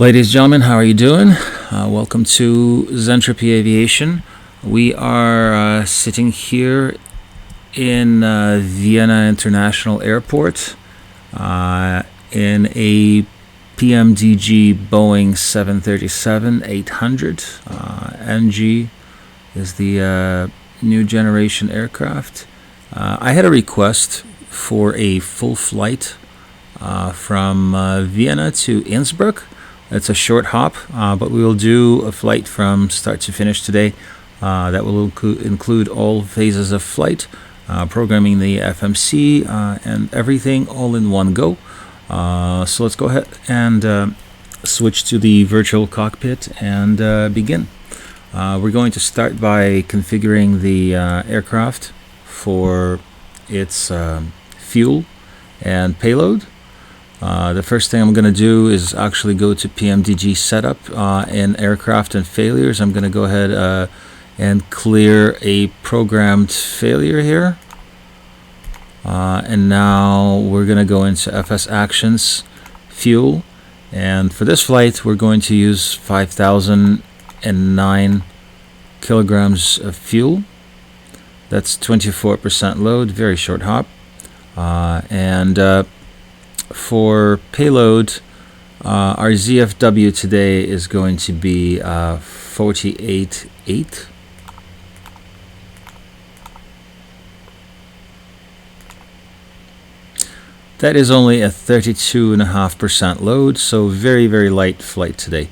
Ladies and gentlemen, how are you doing? Welcome to Zentropy Aviation. We are sitting here in Vienna International Airport in a PMDG Boeing 737-800. NG is the new generation aircraft. I had a request for a full flight from Vienna to Innsbruck. It's a short hop, but we will do a flight from start to finish today. That will include all phases of flight, programming the FMC and everything all in one go. So let's go ahead and switch to the virtual cockpit and begin. We're going to start by configuring the aircraft for its fuel and payload. The first thing I'm going to do is actually go to PMDG setup in aircraft and failures. I'm going to go ahead and clear a programmed failure here. And now we're going to go into FS Actions, Fuel. And for this flight, we're going to use 5,009 kilograms of fuel. That's 24% load, very short hop. For payload, our ZFW today is going to be 48.8. That is only a 32.5% load, so very, very light flight today.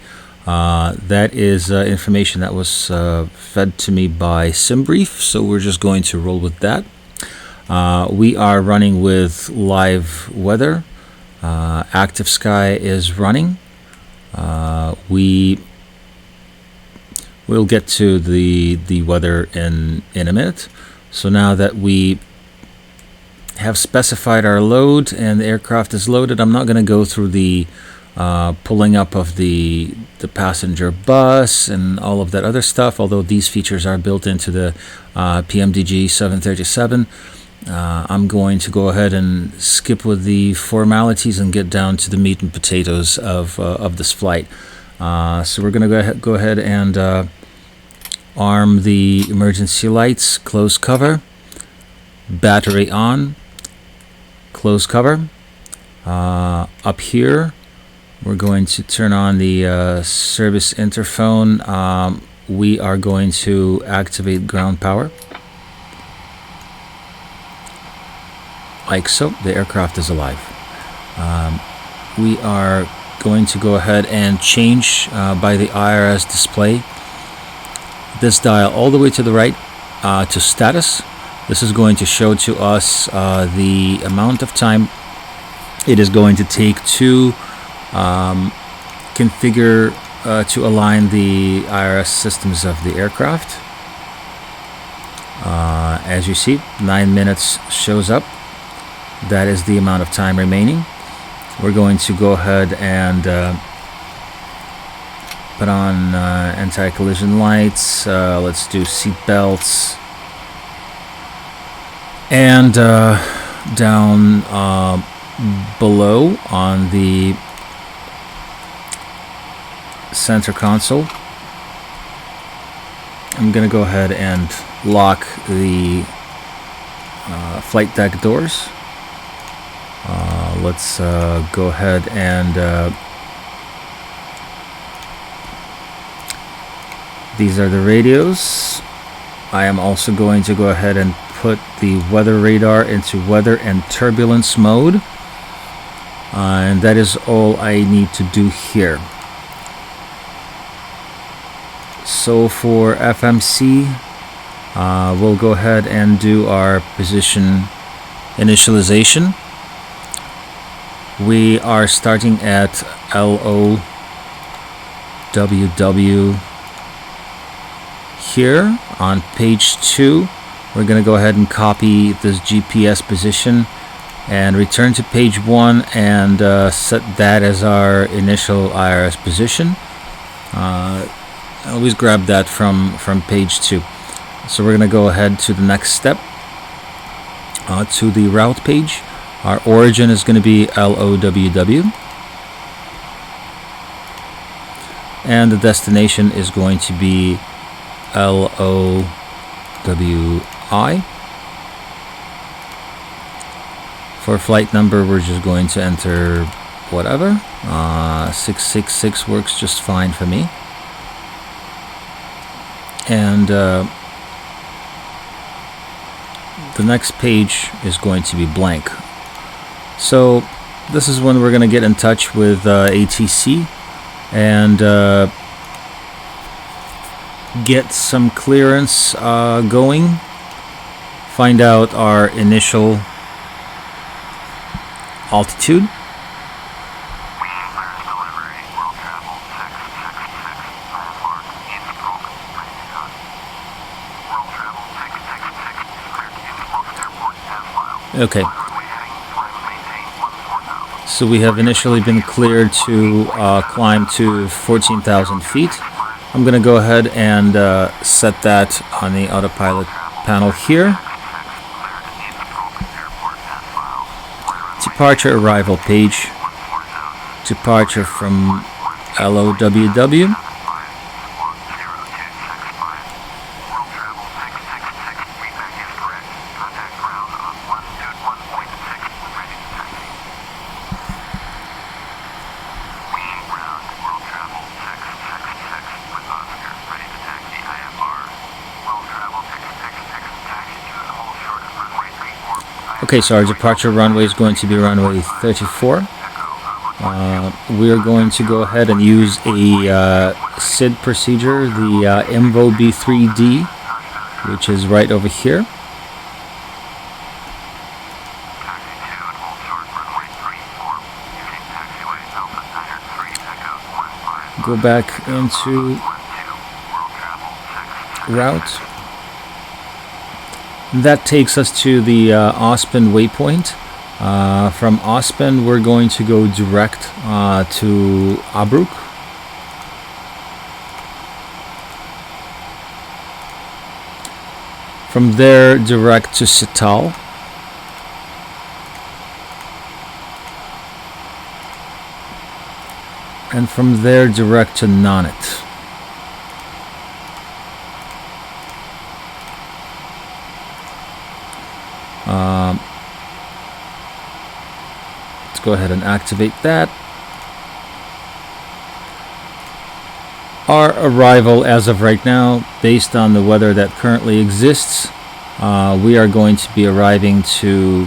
That is information that was fed to me by SimBrief, so we're just going to roll with that. We are running with live weather. ActiveSky is running. We will get to the weather in a minute. So now that we have specified our load and the aircraft is loaded, I'm not going to go through the pulling up of the passenger bus and all of that other stuff, although these features are built into the PMDG 737. I'm going to go ahead and skip with the formalities and get down to the meat and potatoes of this flight. So we're going to go ahead and arm the emergency lights, close cover, battery on, close cover. Up here, we're going to turn on the service interphone. We are going to activate ground power. Like so, the aircraft is alive. We are going to go ahead and change by the IRS display this dial all the way to the right to status. This is going to show to us the amount of time it is going to take to configure to align the IRS systems of the aircraft. As you see, 9 minutes shows up. That is the amount of time remaining. We're going to go ahead and put on anti-collision lights. Let's do seat belts. And down below on the center console, I'm going to go ahead and lock the flight deck doors. Let's go ahead and these are the radios. I am also going to go ahead and put the weather radar into weather and turbulence mode, and that is all I need to do here. So for FMC, we'll go ahead and do our position initialization. We are starting at LOWW here on page 2. We're going to go ahead and copy this GPS position and return to page 1 and set that as our initial IRS position. Always grab that from page 2. So we're going to go ahead to the next step, to the route page. Our origin is going to be LOWW. and the destination is going to be LOWI. For flight number, we're just going to enter whatever. 666 works just fine for me. And the next page is going to be blank. So this is when we're going to get in touch with ATC and get some clearance going, find out our initial altitude. Okay, so we have initially been cleared to climb to 14,000 feet. I'm going to go ahead and set that on the autopilot panel here. Departure arrival page. Departure from LOWW. Okay, so our departure runway is going to be runway 34. We are going to go ahead and use a SID procedure, the MVO B3D, which is right over here. Go back into route. That takes us to the Aspen waypoint. From Aspen, we're going to go direct to Innsbruck. From there, direct to Setal. And from there, direct to Nanit. Let's go ahead and activate that. Our arrival as of right now, based on the weather that currently exists, we are going to be arriving to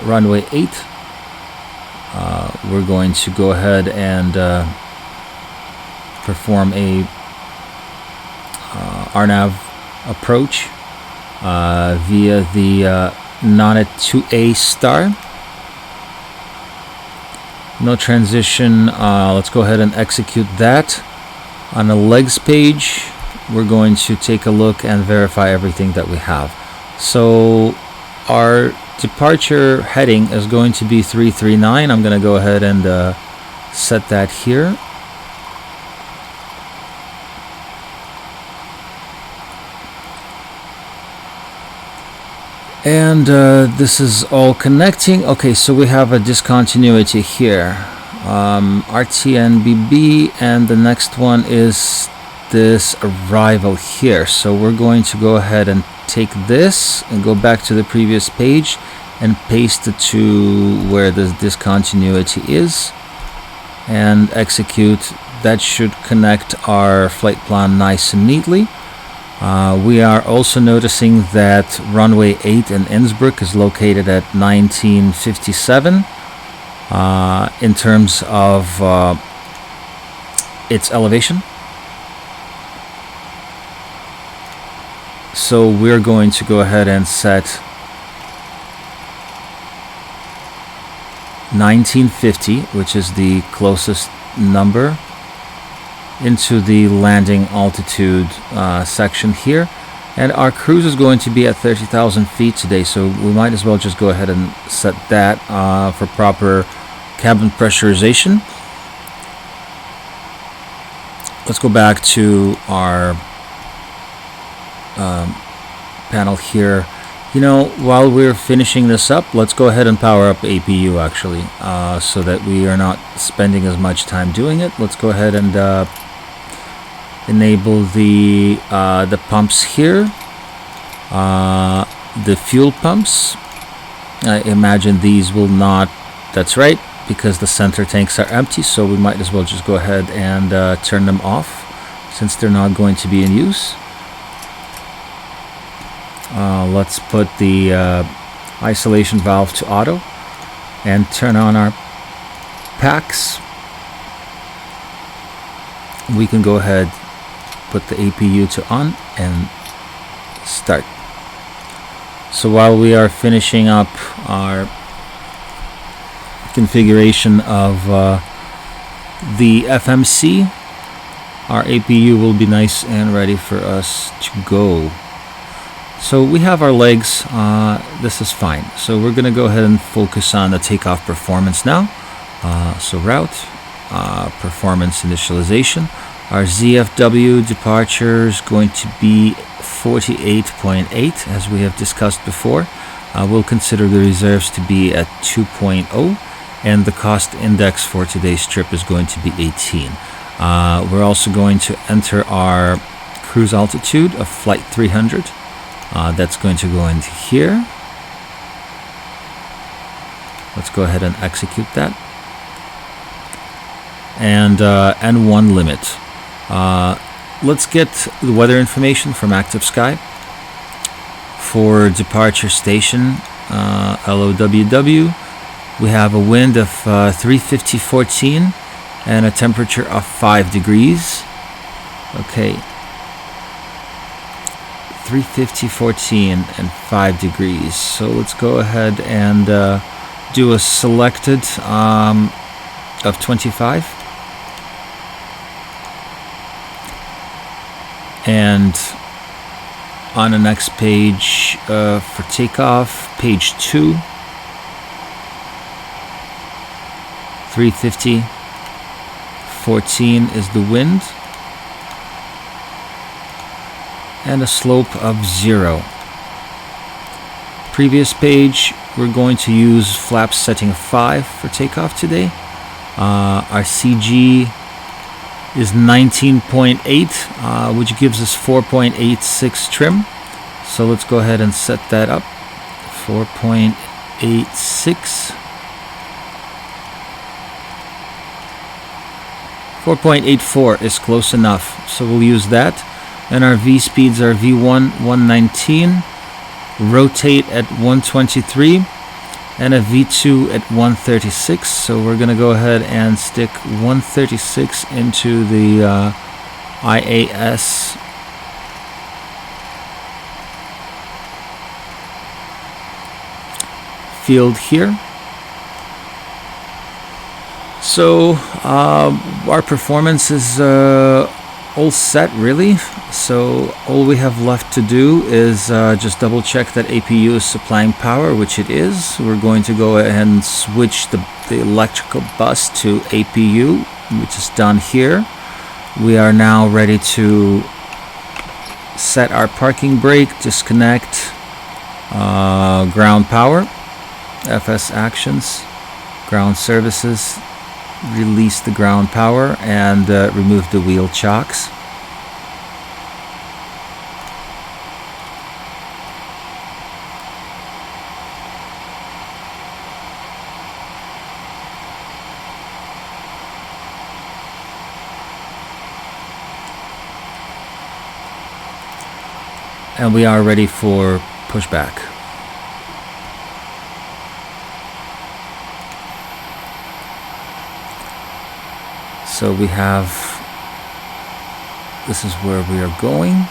runway 8. We're going to go ahead and perform a RNAV approach via the Nanit 2A star. No transition. Let's go ahead and execute that. On the legs page, we're going to take a look and verify everything that we have. So our departure heading is going to be 339. I'm going to go ahead and set that here. And this is all connecting. Okay, so we have a discontinuity here. RTNBB, and the next one is this arrival here. So we're going to go ahead and take this and go back to the previous page and paste it to where the discontinuity is and execute. That should connect our flight plan nice and neatly. We are also noticing that runway 8 in Innsbruck is located at 1957 in terms of its elevation. So we're going to go ahead and set 1950, which is the closest number, into the landing altitude section here. And our cruise is going to be at 30,000 feet today, so we might as well just go ahead and set that for proper cabin pressurization. Let's go back to our panel here You know, while we're finishing this up, let's go ahead and power up APU actually, so that we are not spending as much time doing it. Let's go ahead and enable the pumps here, the fuel pumps. I imagine these will not, that's right, because the center tanks are empty, so we might as well just go ahead and turn them off since they're not going to be in use. Let's put the isolation valve to auto and turn on our packs. We can go ahead, put the APU to on and start. So while we are finishing up our configuration of the FMC, our APU will be nice and ready for us to go. So we have our legs, this is fine. So we're going to go ahead and focus on the takeoff performance now. So route, performance initialization. Our ZFW departure is going to be 48.8 as we have discussed before. We'll consider the reserves to be at 2.0 and the cost index for today's trip is going to be 18. We're also going to enter our cruise altitude of flight 300. That's going to go into here. Let's go ahead and execute that. And N1 limit. Let's get the weather information from ActiveSky. For departure station, LOWW, we have a wind of 350-14 and a temperature of 5 degrees. Okay. 350-14 and 5 degrees. So let's go ahead and do a selected of 25. And on the next page for takeoff, page 2, 350-14 is the wind. And a slope of 0. Previous page, we're going to use flap setting of 5 for takeoff today. Our CG is 19.8, which gives us 4.86 trim. So let's go ahead and set that up. 4.86. 4.84 is close enough, so we'll use that. And our V speeds are V1 119, rotate at 123, and a V2 at 136. So we're gonna go ahead and stick 136 into the IAS field here. So our performance is all set really. So all we have left to do is just double check that APU is supplying power, which it is. We're going to go ahead and switch the electrical bus to APU, which is done here. We are now ready to set our parking brake, disconnect ground power, FS actions, ground services, release the ground power, and remove the wheel chocks. And we are ready for pushback. So we have, this is where we are going.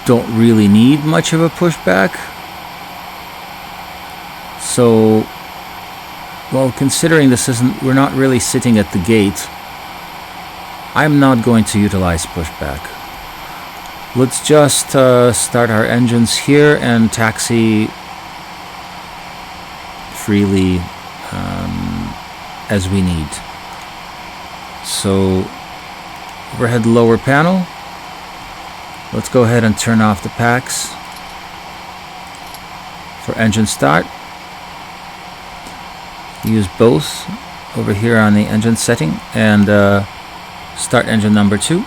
Don't really need much of a pushback. So, well, considering this isn't, we're not really sitting at the gate, I'm not going to utilize pushback. Let's just start our engines here and taxi freely as we need. So overhead lower panel, Let's go ahead and turn off the packs for engine start. Use both over here on the engine setting and start engine number 2.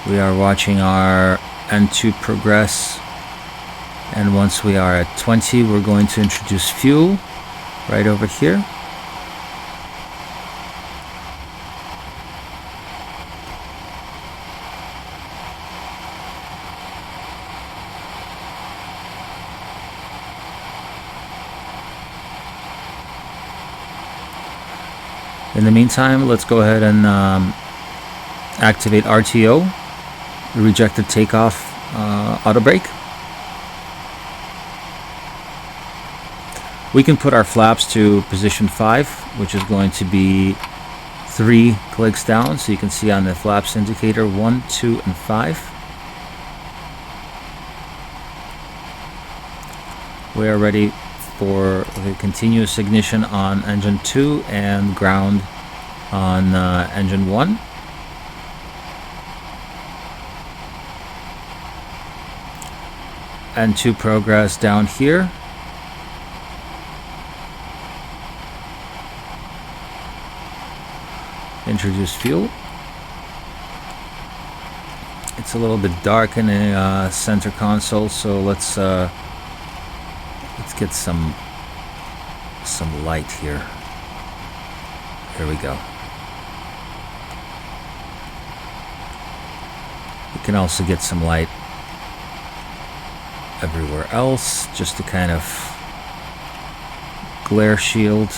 We are watching our N2 progress, and once we are at 20, we're going to introduce fuel right over here. In the meantime, let's go ahead and activate RTO, rejected takeoff auto brake. We can put our flaps to position 5, which is going to be 3 clicks down, so you can see on the flaps indicator 1, 2, and 5. We are ready for the continuous ignition on engine 2 and ground on engine 1. N2 progress down here. Introduce fuel. It's a little bit dark in the center console, so let's get some light here. Here we go. You can also get some light everywhere else, just to kind of glare shield.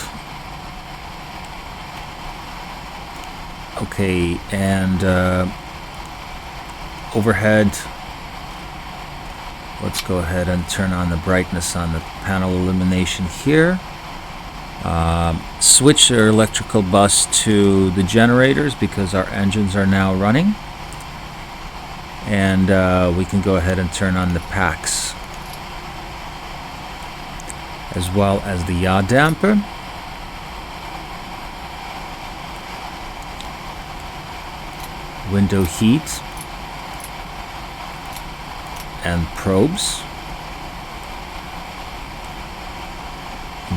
Okay, and overhead, let's go ahead and turn on the brightness on the panel illumination here. Switch our electrical bus to the generators because our engines are now running. And we can go ahead and turn on the packs, as well as the yaw damper. Window heat and probes.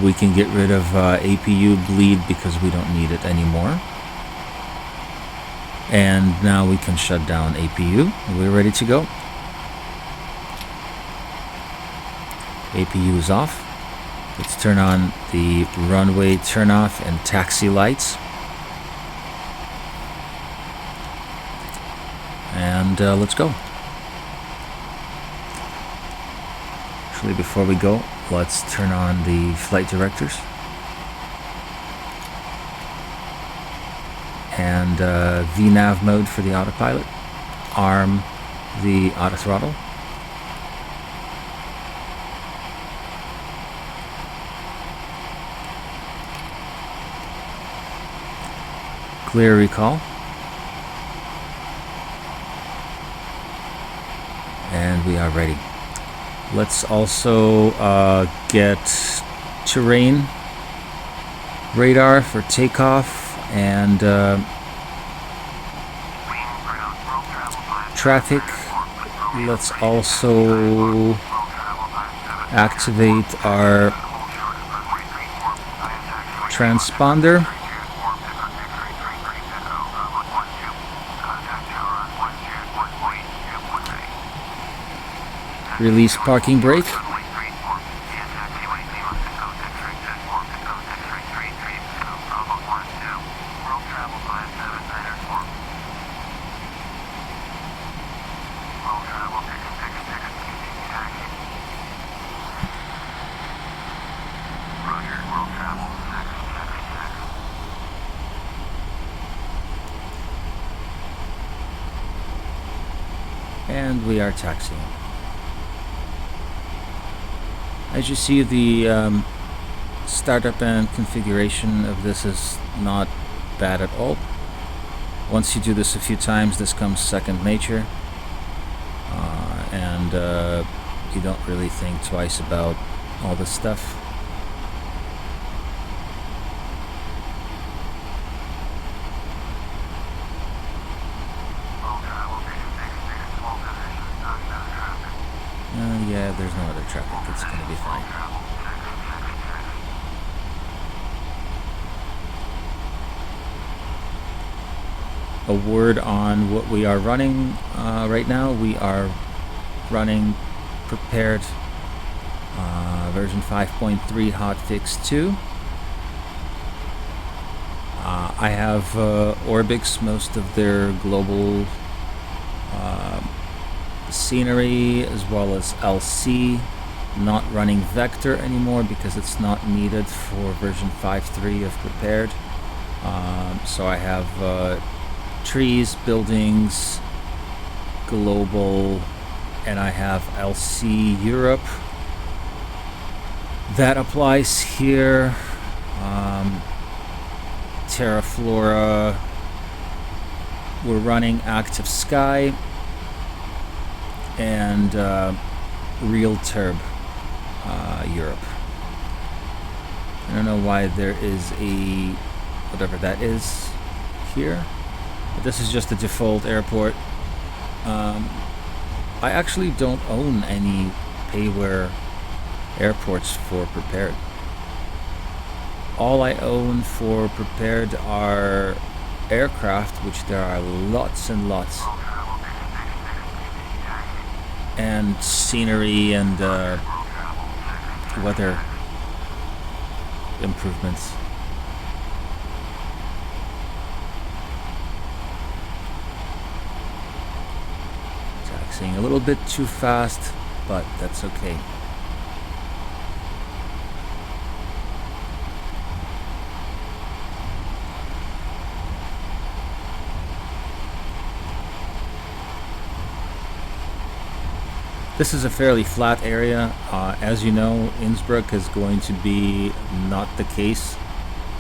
We can get rid of APU bleed because we don't need it anymore. And now we can shut down APU. We're ready to go. APU is off. Let's turn on the runway turnoff and taxi lights. And let's go. Actually, before we go, let's turn on the flight directors. And VNAV mode for the autopilot. Arm the auto throttle. Clear recall. And we are ready. Let's also get terrain radar for takeoff and traffic. Let's also activate our transponder. Release parking brake. And we are taxiing. As you see, the startup and configuration of this is not bad at all. Once you do this a few times, this comes second nature, and you don't really think twice about all this stuff. Yeah, there's no other traffic. It's going to be fine. A word on what we are running right now. We are running prepared version 5.3 hotfix 2. I have Orbx, most of their global scenery, as well as LC. Not running vector anymore because it's not needed for version 5.3 of prepared. So I have trees, buildings, global, and I have LC Europe. That applies here. TerraFlora. We're running ActiveSky and RealTurb Europe. I don't know why there is a whatever that is here, but this is just the default airport. I actually don't own any payware airports for prepared. All I own for prepared are aircraft, which there are lots and lots, and scenery and weather improvements. Taxiing a little bit too fast, but that's okay. This is a fairly flat area. As you know, Innsbruck is going to be not the case.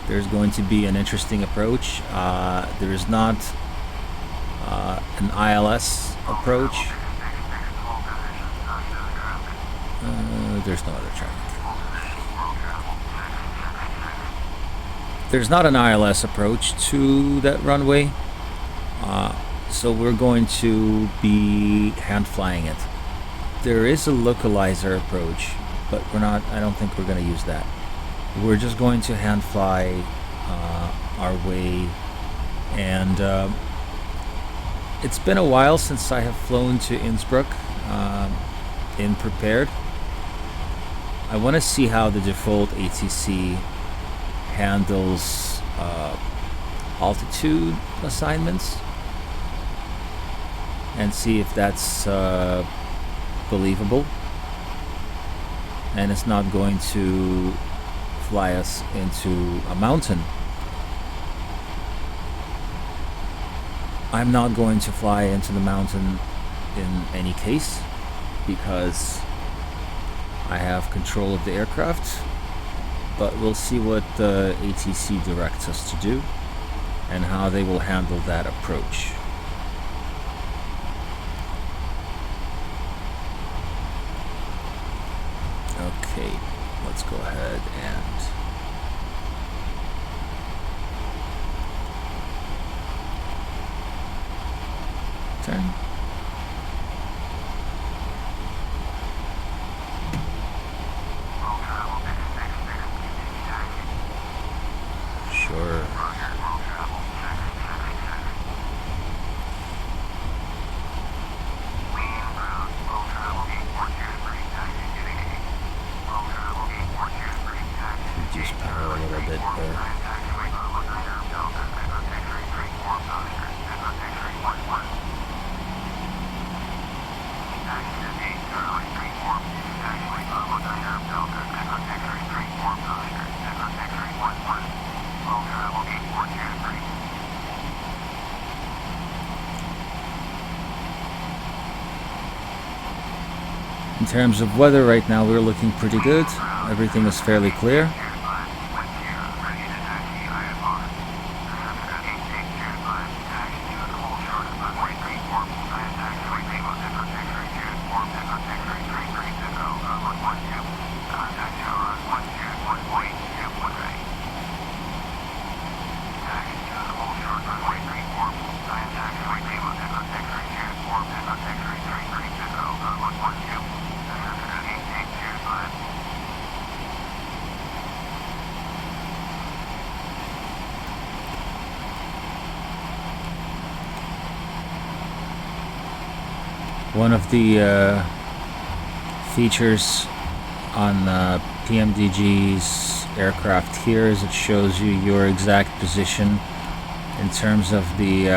There's going to be an interesting approach. There is not an ILS approach. There's no other traffic. There's not an ILS approach to that runway. So we're going to be hand flying it. There is a localizer approach, but I don't think we're going to use that. We're just going to hand fly our way, and it's been a while since I have flown to Innsbruck in prepared. I want to see how the default ATC handles altitude assignments and see if that's believable, and it's not going to fly us into a mountain. I'm not going to fly into the mountain in any case because I have control of the aircraft, but we'll see what the ATC directs us to do and how they will handle that approach. Okay, let's go ahead and turn. Sure. Reduce power a little bit there. In terms of weather right now, we're looking pretty good. Everything is fairly clear. One of the features on PMDG's aircraft here is it shows you your exact position in terms of the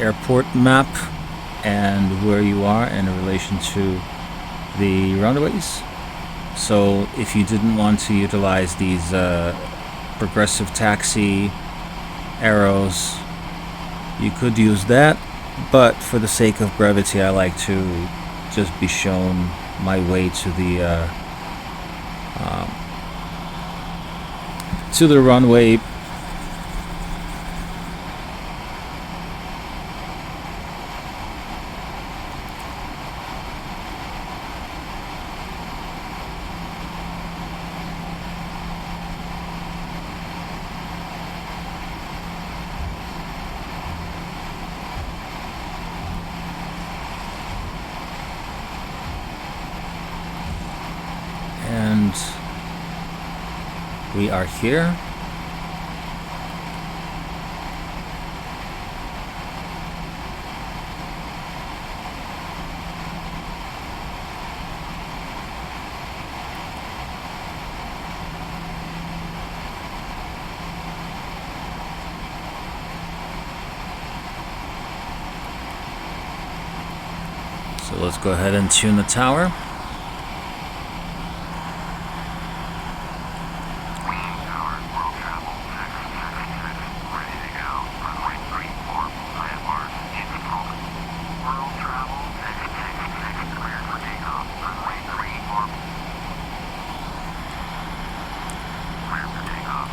airport map and where you are in relation to the runways. So if you didn't want to utilize these progressive taxi arrows, you could use that, but for the sake of brevity I like to just be shown my way to the runway. And we are here. So let's go ahead and tune the tower.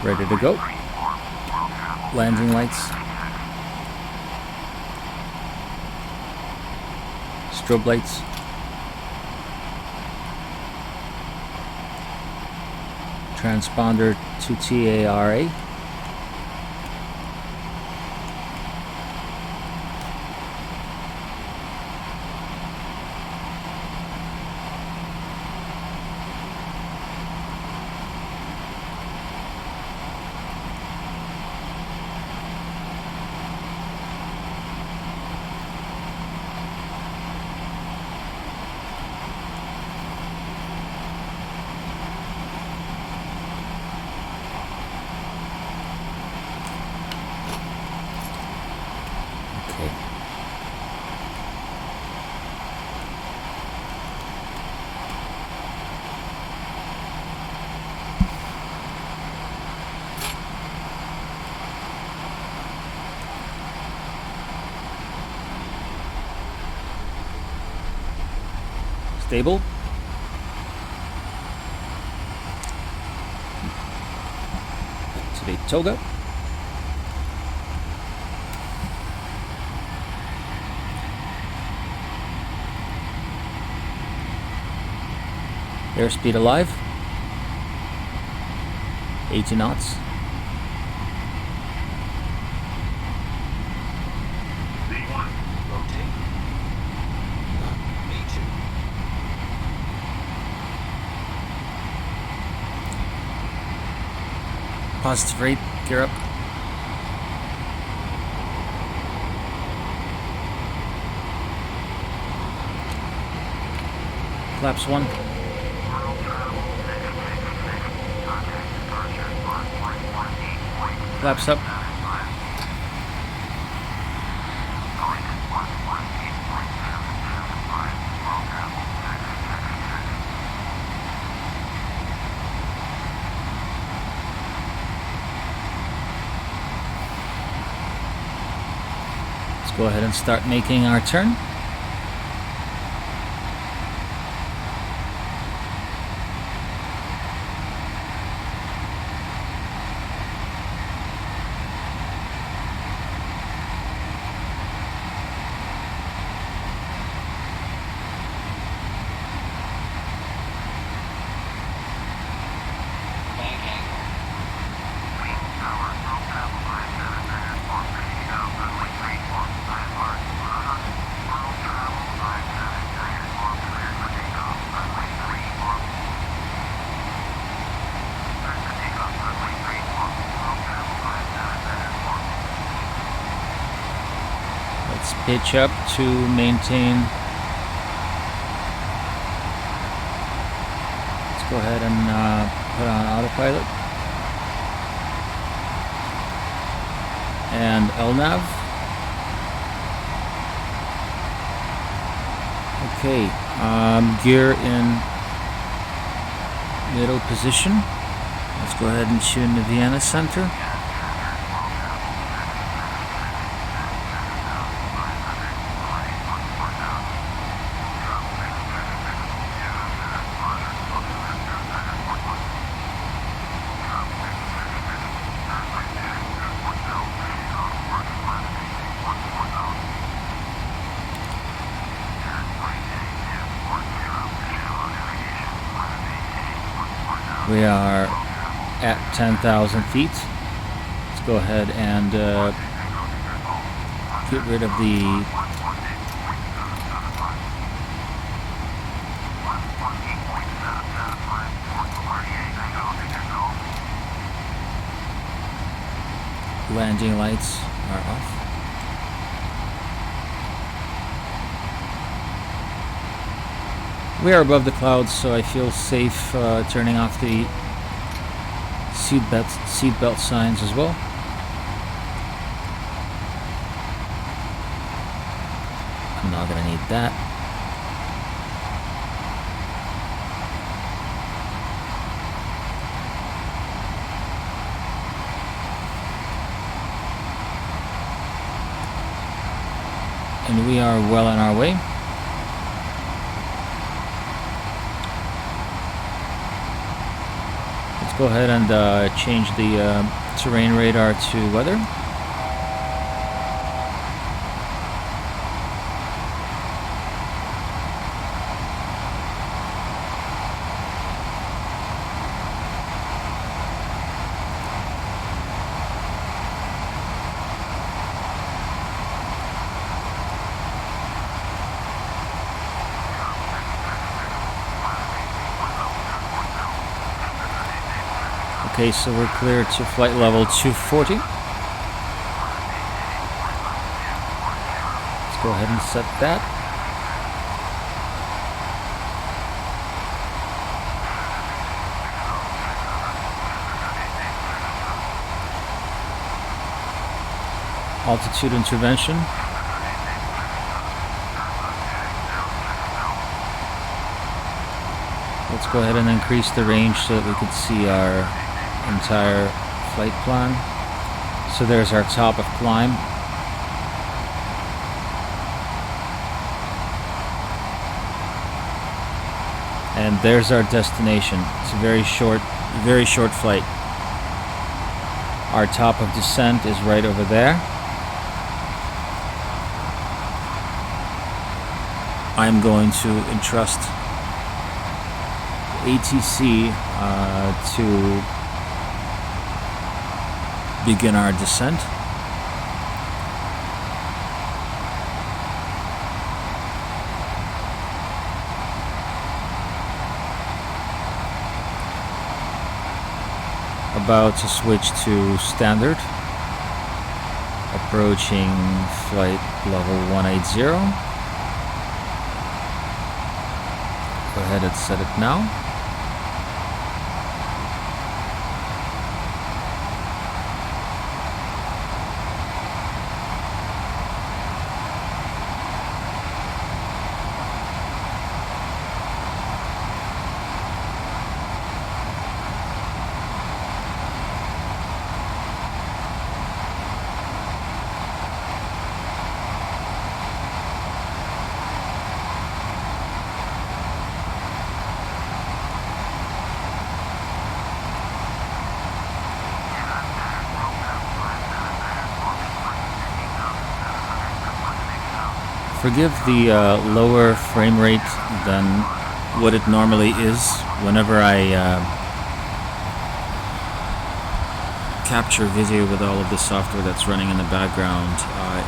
Ready to go. Landing lights. Strobe lights. Transponder to TARA. Stable. Today toga. Airspeed alive. 80 knots. Positive rate, gear up. Flaps 1. Flaps up. Go ahead and start making our turn. Pitch up to maintain go ahead and put on autopilot and LNAV. Okay, gear in middle position. Let's go ahead and tune the Vienna center. We are at 10,000 feet. Let's go ahead and get rid of the landing lights are off. We are above the clouds, so I feel safe turning off the seatbelt signs as well. I'm not gonna need that. And we are well on our way. Go ahead and change the terrain radar to weather. Okay, so we're clear to flight level 240. Let's go ahead and set that. Altitude intervention. Let's go ahead and increase the range so that we could see our entire flight plan. So there's our top of climb. And there's our destination. It's a very short flight. Our top of descent is right over there. I'm going to entrust ATC to begin our descent. About to switch to standard. Approaching flight level 180. Go ahead and set it now. Forgive the lower frame rate than what it normally is. Whenever I capture video with all of the software that's running in the background,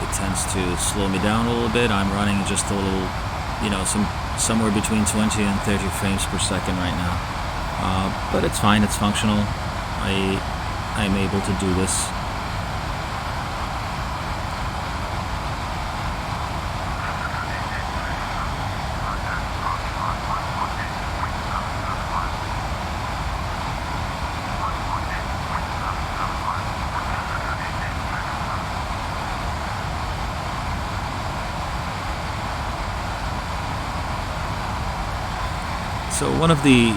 it tends to slow me down a little bit. I'm running just a little, somewhere between 20 and 30 frames per second right now. But it's fine, it's functional. I'm able to do this. So one of the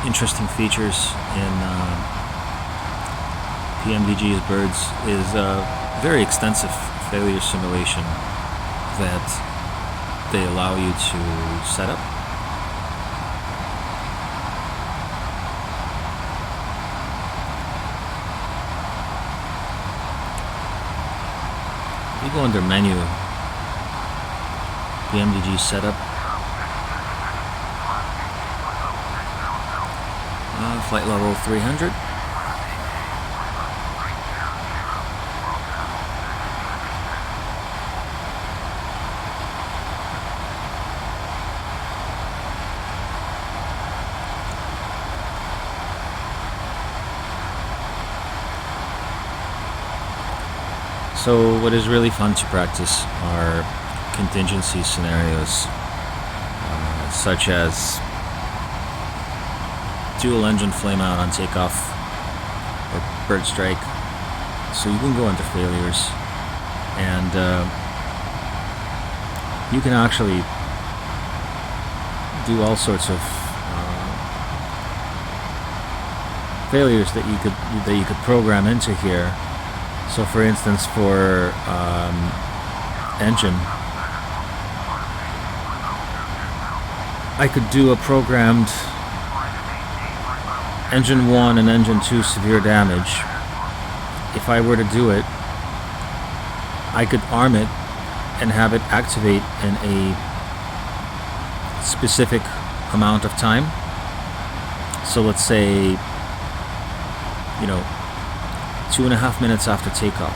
interesting features in PMDG's birds is a very extensive failure simulation that they allow you to set up. You go under menu, PMDG setup, flight level 300. So what is really fun to practice are contingency scenarios, such as dual engine flame out on takeoff or bird strike. So you can go into failures, and you can actually do all sorts of failures that you could program into here. So for instance, for engine, I could do a programmed engine 1 and engine 2 severe damage. If I were to do it, I could arm it and have it activate in a specific amount of time. So let's say, 2.5 minutes after takeoff.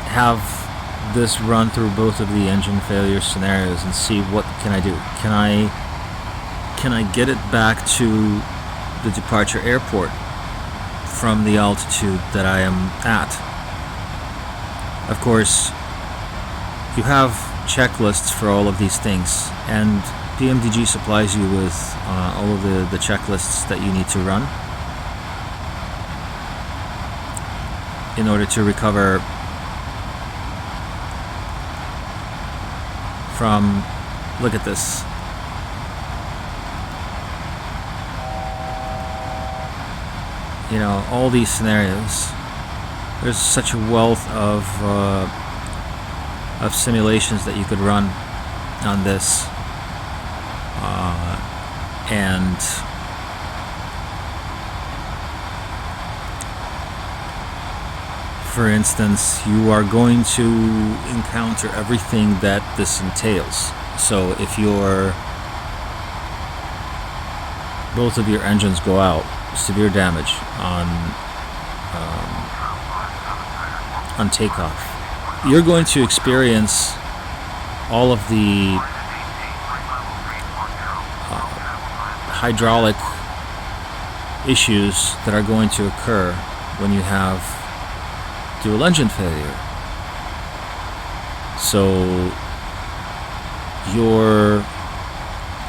Have this run through both of the engine failure scenarios and see what can I do. Can I get it back to the departure airport from the altitude that I am at? Of course, you have checklists for all of these things, and PMDG supplies you with all of the checklists that you need to run in order to recover from, look at this, all these scenarios. There's such a wealth of simulations that you could run on this. And for instance, you are going to encounter everything that this entails. So if both of your engines go out, severe damage on takeoff, you're going to experience all of the hydraulic issues that are going to occur when you have dual engine failure. So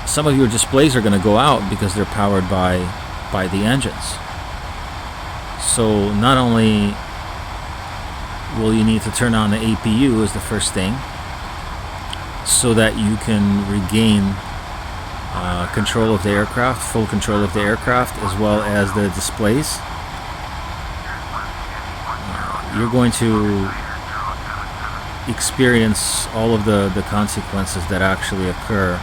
some of your displays are going to go out because they're powered by the engines. So not only will you need to turn on the APU as the first thing, so that you can regain control of the aircraft, full control of the aircraft, as well as the displays. You're going to experience all of the consequences that actually occur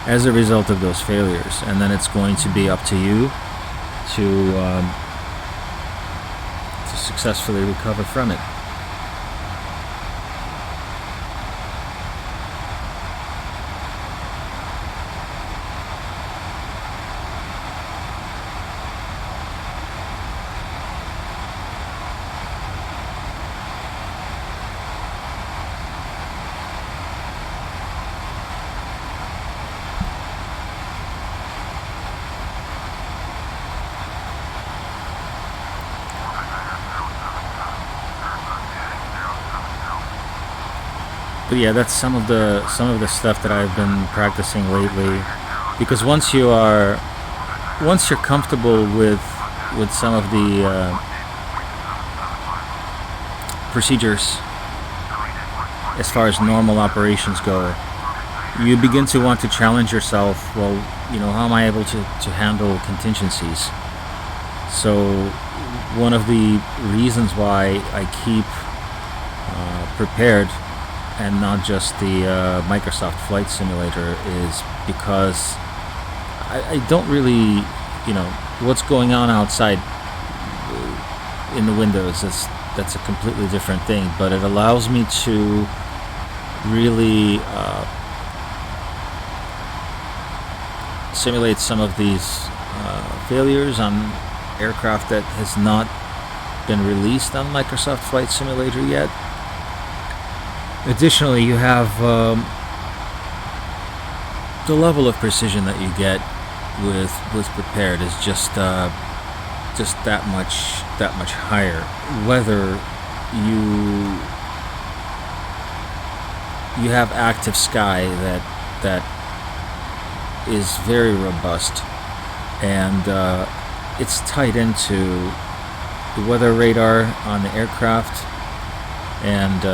as a result of those failures, and then it's going to be up to you to successfully recover from it. But yeah, that's some of the stuff that I've been practicing lately, because once you're comfortable with some of the procedures as far as normal operations go, you begin to want to challenge yourself. Well, how am I able to handle contingencies? So one of the reasons why I keep prepared and not just the Microsoft Flight Simulator is because I don't really, what's going on outside in the windows, that's a completely different thing, but it allows me to really simulate some of these failures on aircraft that has not been released on Microsoft Flight Simulator yet. Additionally, you have the level of precision that you get with prepared is just that much higher. Whether you have ActiveSky that is very robust, and it's tied into the weather radar on the aircraft, and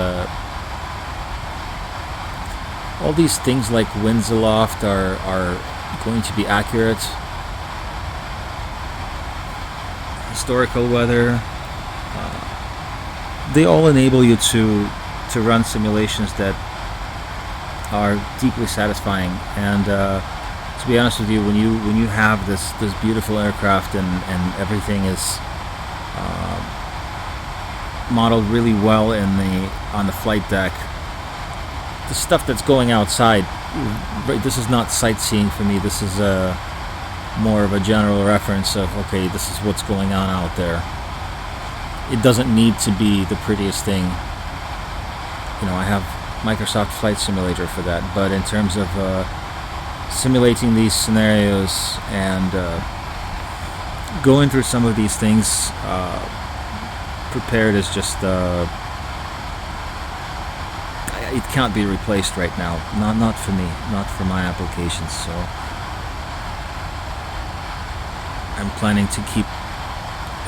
all these things like winds aloft are going to be accurate. Historical weather, they all enable you to run simulations that are deeply satisfying. And to be honest with you, when you have this beautiful aircraft and everything is modeled really well on the flight deck, the stuff that's going outside, this is not sightseeing for me. This is more of a general reference of, okay, this is what's going on out there. It doesn't need to be the prettiest thing. I have Microsoft Flight Simulator for that, but in terms of simulating these scenarios and going through some of these things, prepared is just it can't be replaced right now. Not for me, not for my applications. So I'm planning to keep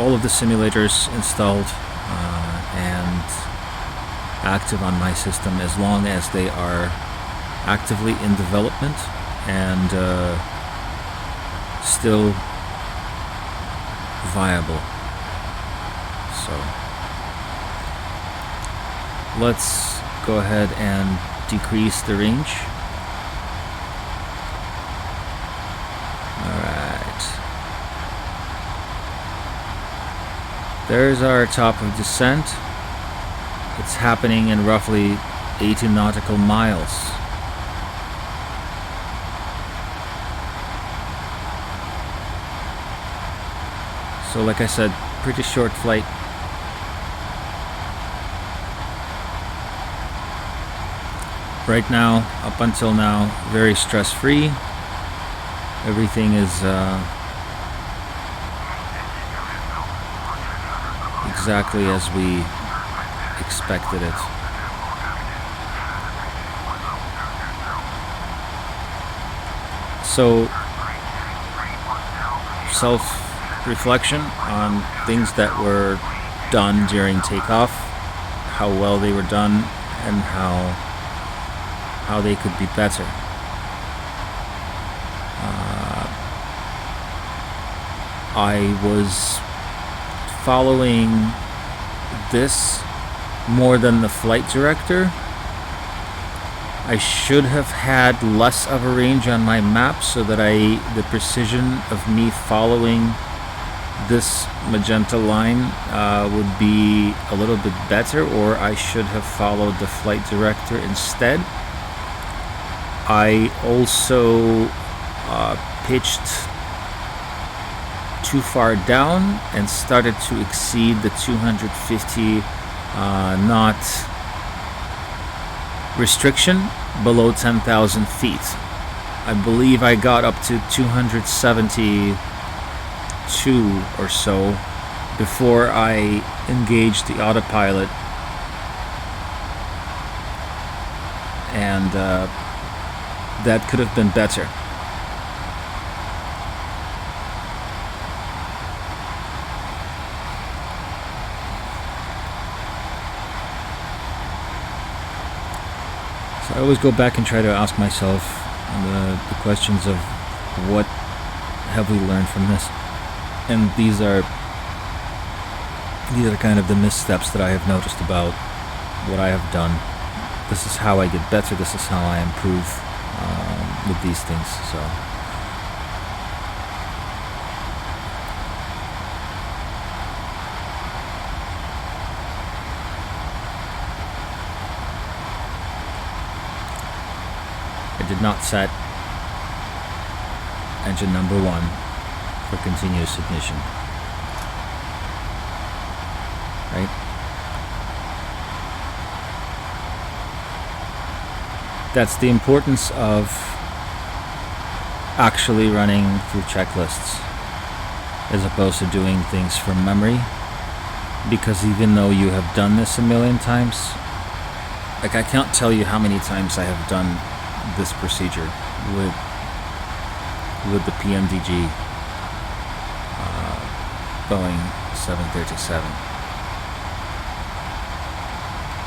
all of the simulators installed and active on my system as long as they are actively in development and still viable. So let's go ahead and decrease the range. Alright. There's our top of descent. It's happening in roughly 80 nautical miles. So like I said, pretty short flight. Right now, up until now, very stress-free. Everything is exactly as we expected it. So, self-reflection on things that were done during takeoff, how well they were done, and how they could be better. I was following this more than the flight director. I should have had less of a range on my map so that the precision of me following this magenta line would be a little bit better, or I should have followed the flight director instead. I also pitched too far down and started to exceed the 250 knot restriction below 10,000 feet. I believe I got up to 272 or so before I engaged the autopilot, and that could have been better. So I always go back and try to ask myself the questions of what have we learned from this, and these are kind of the missteps that I have noticed about what I have done. This is how I get better. This is how I improve with these things. So. I did not set engine number 1 for continuous ignition. Right? That's the importance of actually running through checklists as opposed to doing things from memory, because even though you have done this a million times, like I can't tell you how many times I have done this procedure with the PMDG Boeing 737,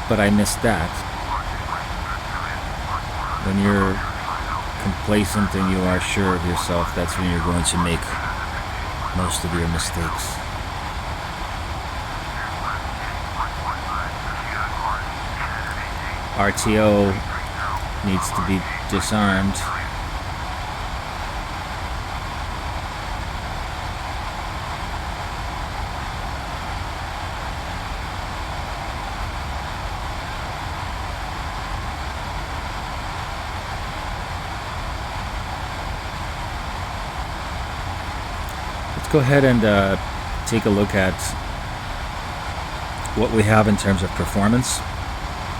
but I missed that. When you're complacent and you are sure of yourself, that's when you're going to make most of your mistakes. RTO needs to be disarmed. Let's go ahead and take a look at what we have in terms of performance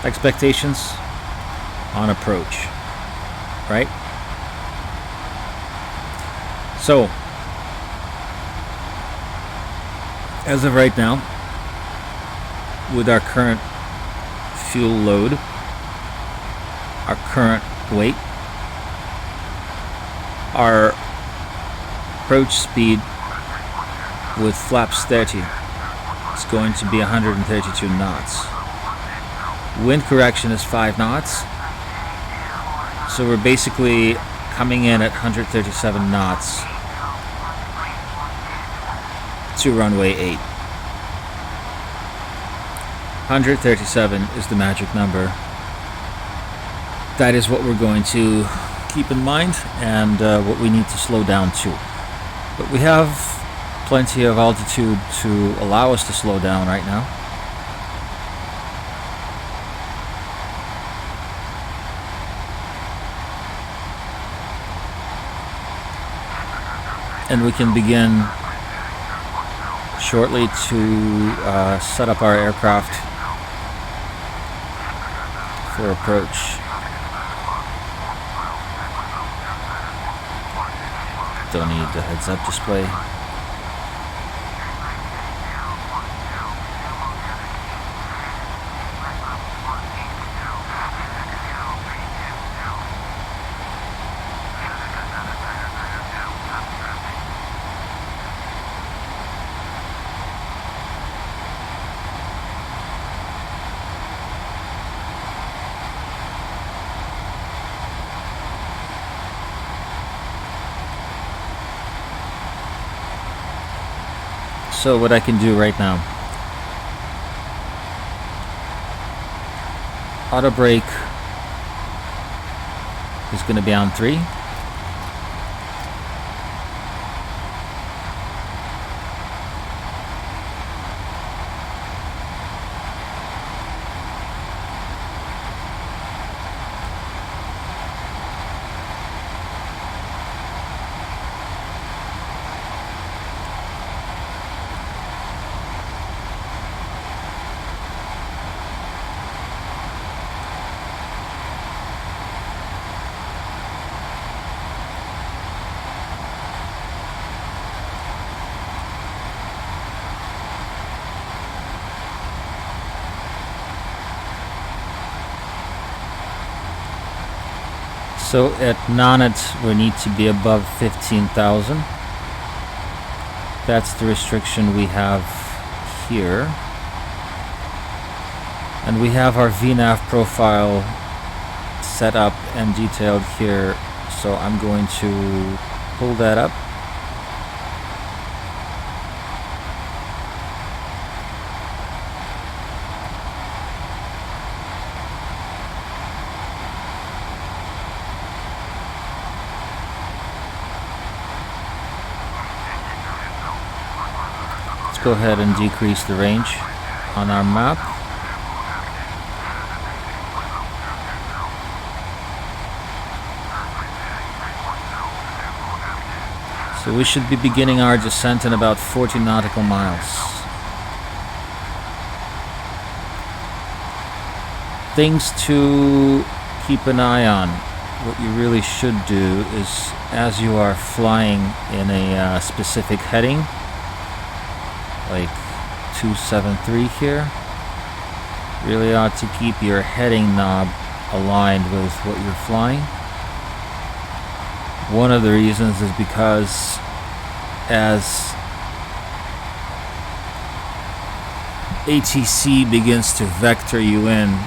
expectations on approach, right? So, as of right now, with our current fuel load, our current weight, our approach speed with flaps 30 is going to be 132 knots. Wind correction is 5 knots. So we're basically coming in at 137 knots to runway 8. 137 is the magic number. That is what we're going to keep in mind, and what we need to slow down to. But we have plenty of altitude to allow us to slow down right now. And we can begin shortly to set up our aircraft for approach. Don't need the heads-up display. So what I can do right now, auto brake is going to be on 3. So at Nanit we need to be above 15,000. That's the restriction we have here. And we have our VNAV profile set up and detailed here, so I'm going to pull that up. Let's go ahead and decrease the range on our map. So we should be beginning our descent in about 40 nautical miles. Things to keep an eye on. What you really should do is, as you are flying in a specific heading, like 273 here, really ought to keep your heading knob aligned with what you're flying. One of the reasons is because as ATC begins to vector you in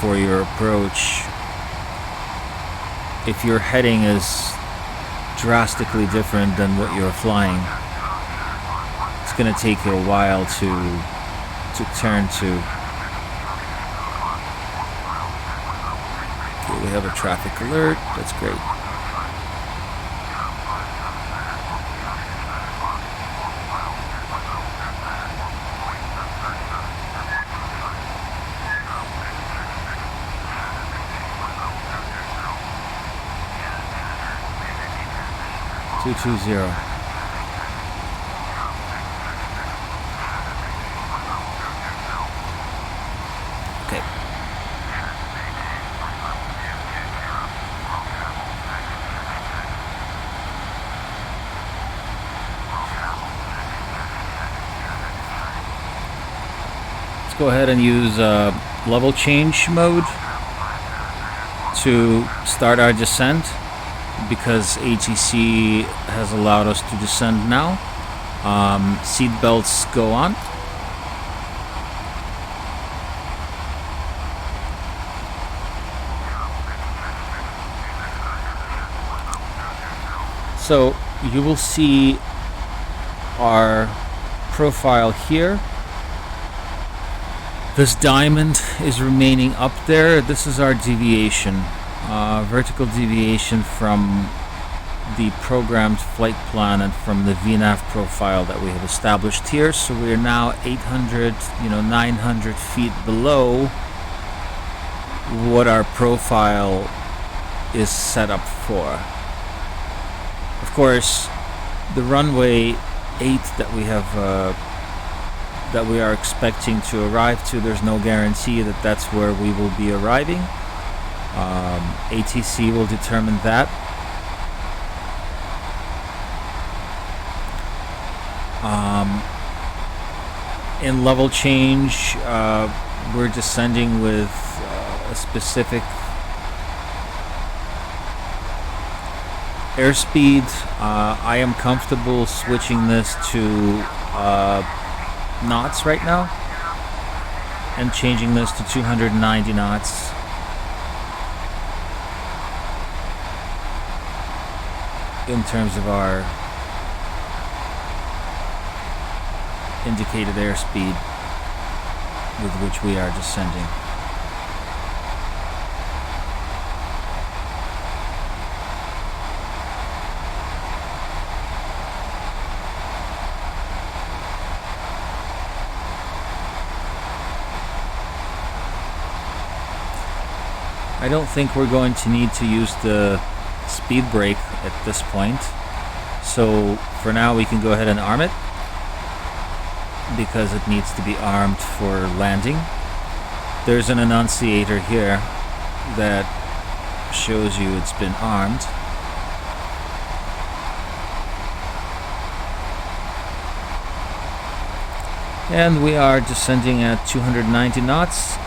for your approach, if your heading is drastically different than what you're flying, it's going to take you a while to turn to. Okay, we have a traffic alert. That's great. Two 220. Okay. Let's go ahead and use level change mode to start our descent, because ATC has allowed us to descend now. Seat belts go on. So you will see our profile here. This diamond is remaining up there. This is our deviation. Vertical deviation from the programmed flight plan and from the VNAV profile that we have established here. So we are now 800, 900 feet below what our profile is set up for. Of course, the runway 8 that we have that we are expecting to arrive to, there's no guarantee that that's where we will be arriving. ATC will determine that. In level change, we're descending with a specific airspeed. I am comfortable switching this to knots right now and changing this to 290 knots. In terms of our indicated airspeed with which we are descending. I don't think we're going to need to use the speed brake at this point, so for now we can go ahead and arm it, because it needs to be armed for landing. There's an annunciator here that shows you it's been armed. And we are descending at 290 knots.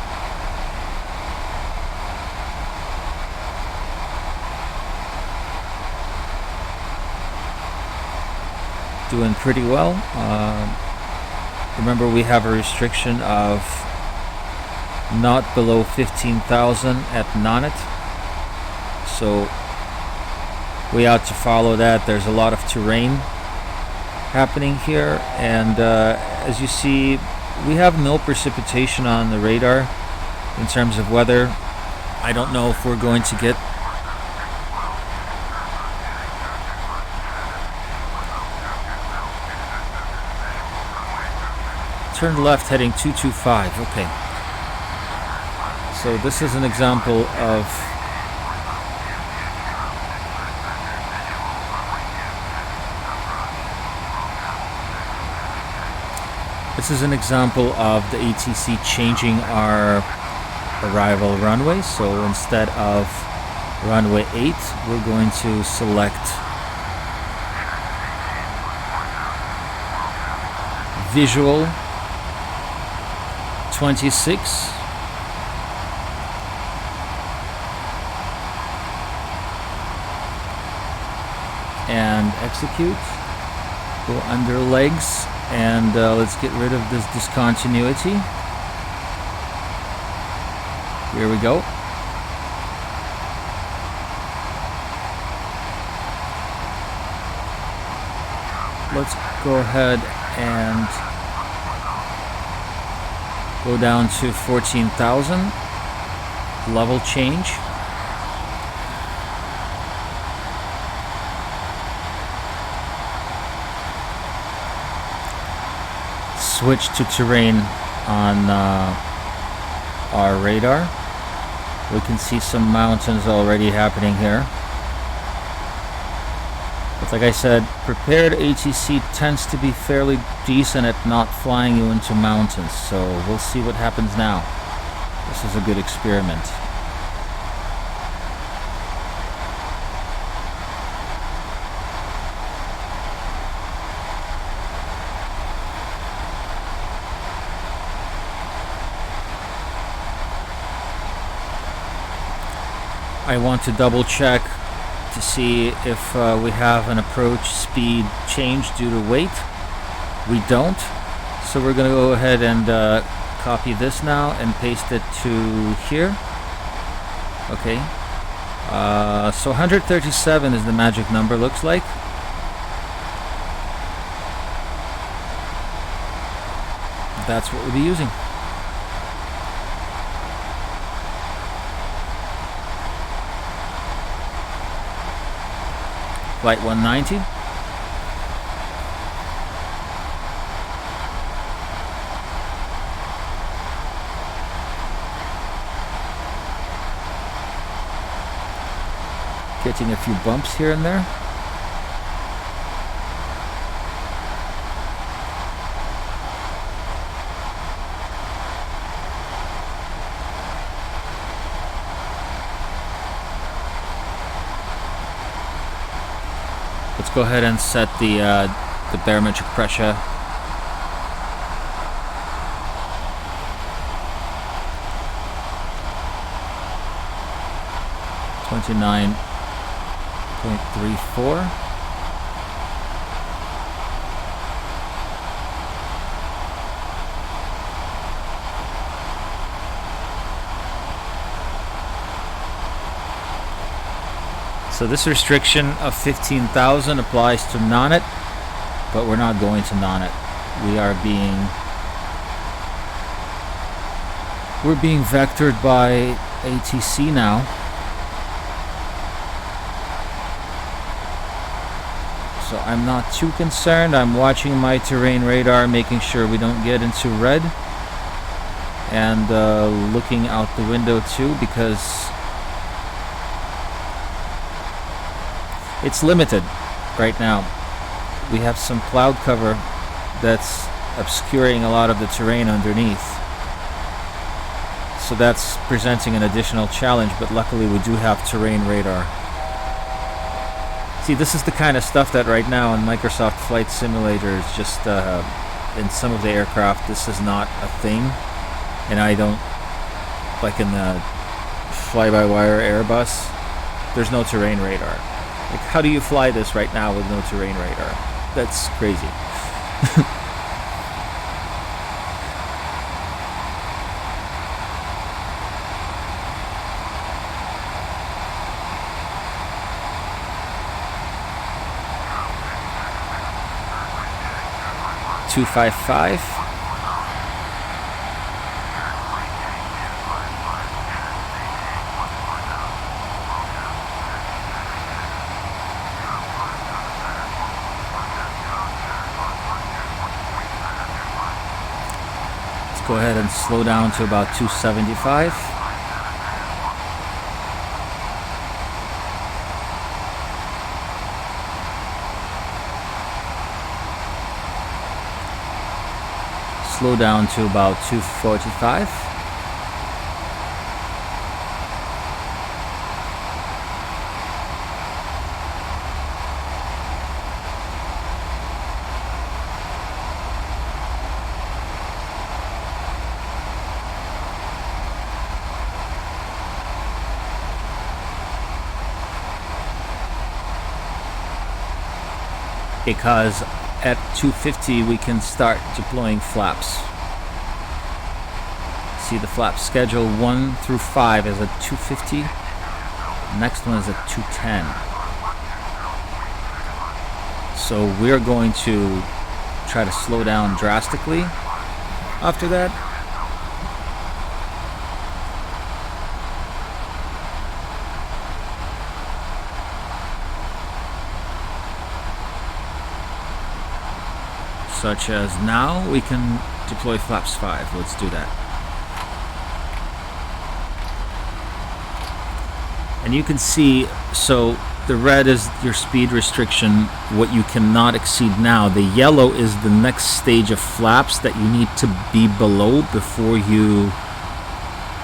Doing pretty well. Remember, we have a restriction of not below 15,000 at Nonnet. so we ought to follow that. There's a lot of terrain happening here, and as you see, we have no precipitation on the radar in terms of weather. I don't know if we're going to get turn left heading 225. Okay, so this is an example of the ATC changing our arrival runway. So instead of runway 8, we're going to select visual 26, and execute. Go under legs, and let's get rid of this discontinuity. Here we go. Let's go ahead and go down to 14,000. Level change. Switch to terrain on our radar. We can see some mountains already happening here. But like I said, prepared ATC tends to be fairly decent at not flying you into mountains, so we'll see what happens now. This is a good experiment. I want to double check to see if we have an approach speed change due to weight. We don't, so we're going to go ahead and copy this now and paste it to here. Okay, so 137 is the magic number, looks like. That's what we'll be using. Flight 190. Getting a few bumps here and there. Let's go ahead and set the barometric pressure. .34. So this restriction of 15,000 applies to non-it, but we're not going to non-it. We're being vectored by ATC now. So I'm not too concerned. I'm watching my terrain radar, making sure we don't get into red, and looking out the window too, because it's limited right now. We have some cloud cover that's obscuring a lot of the terrain underneath. So that's presenting an additional challenge, but luckily we do have terrain radar. See, this is the kind of stuff that right now in Microsoft Flight Simulator is just, in some of the aircraft, this is not a thing. And I don't, like in the fly-by-wire Airbus, there's no terrain radar. Like, how do you fly this right now with no terrain radar? That's crazy. 255. Go ahead and slow down to about 275. Slow down to about 245. Because at 250 we can start deploying flaps. See the flap schedule 1 through 5 is at 250. Next one is at 210. So we're going to try to slow down drastically after that. Such as now, we can deploy flaps 5. Let's do that. And you can see, so the red is your speed restriction, what you cannot exceed now. The yellow is the next stage of flaps that you need to be below before you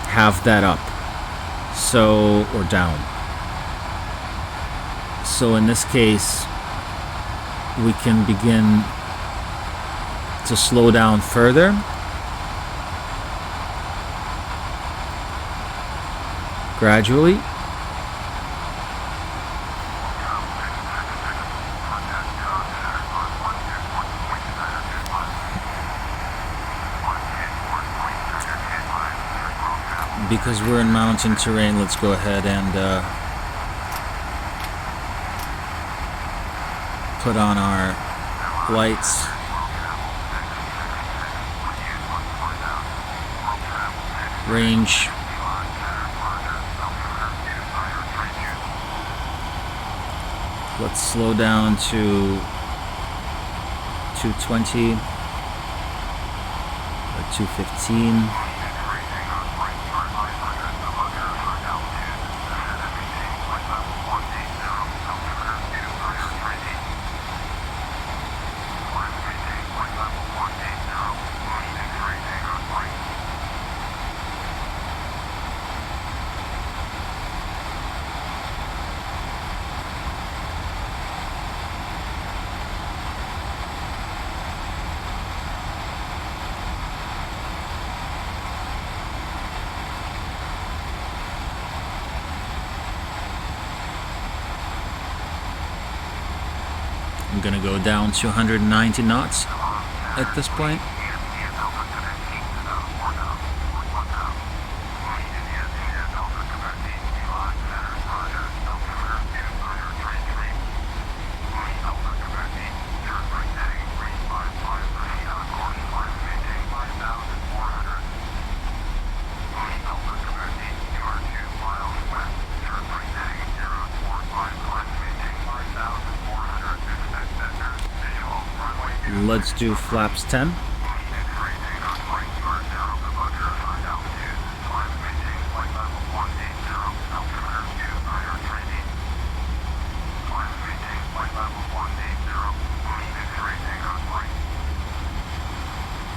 have that up. So, or down. So in this case, we can begin to slow down further. Gradually. Because we're in mountain terrain, let's go ahead and put on our lights. Range. Let's slow down to 220 or 215. I'm gonna go down to 190 knots at this point. Let's do flaps 10.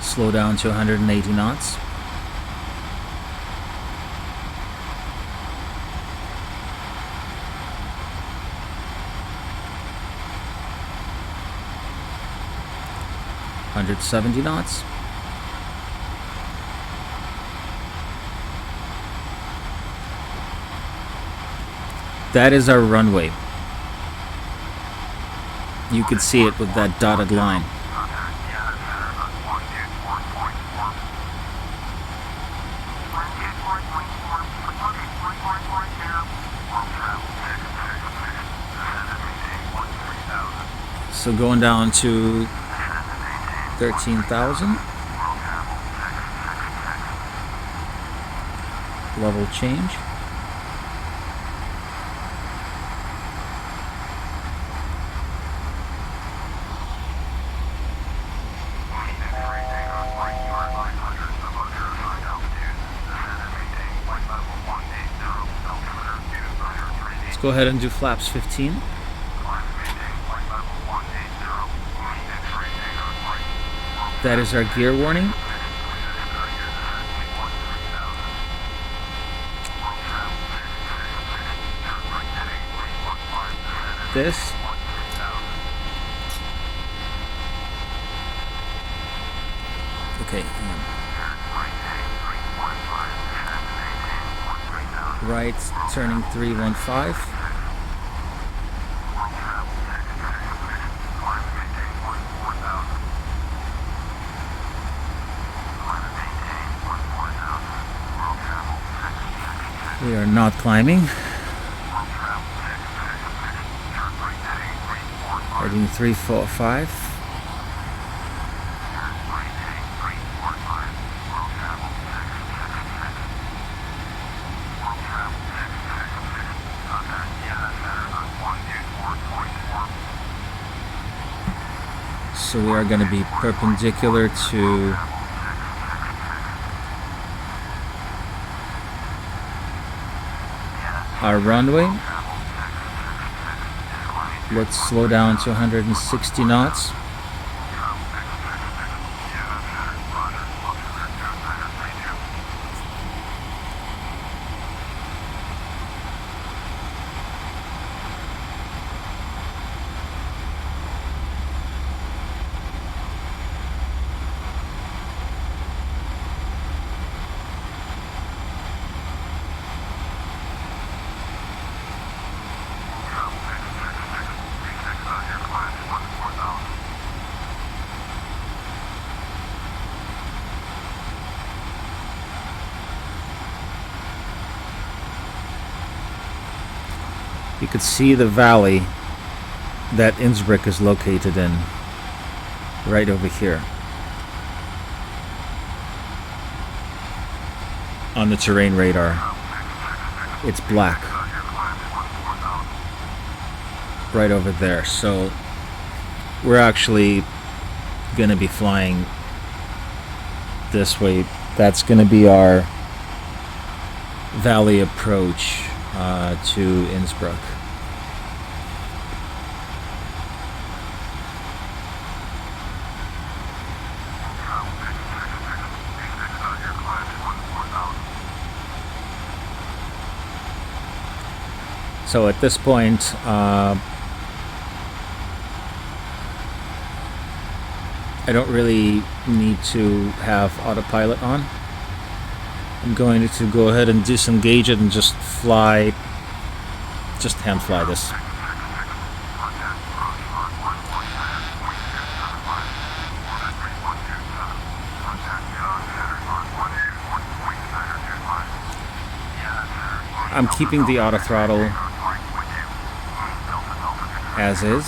Slow down to 180 knots. $170 knots. That is our runway. You can see it with that dotted line. So going down to 13,000. Level change. Let's go ahead and do flaps 15. That is our gear warning. This. Okay. Right, turning 315. We are not climbing. Heading 345. So we are going to be perpendicular to our runway. Let's slow down to 160 knots. You could see the valley that Innsbruck is located in, right over here on the terrain radar. It's black right over there, so we're actually going to be flying this way. That's going to be our valley approach to Innsbruck. So at this point, I don't really need to have autopilot on. I'm going to go ahead and disengage it and just fly, just hand fly this. I'm keeping the auto throttle as is.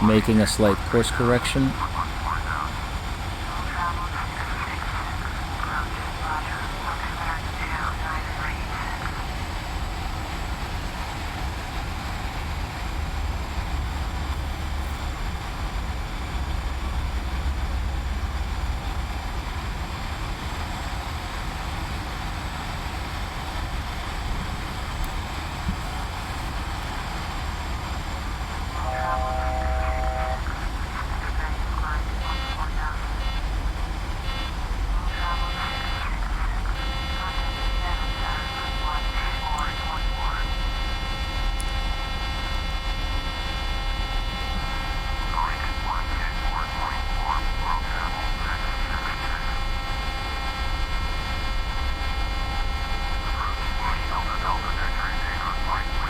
Making a slight course correction.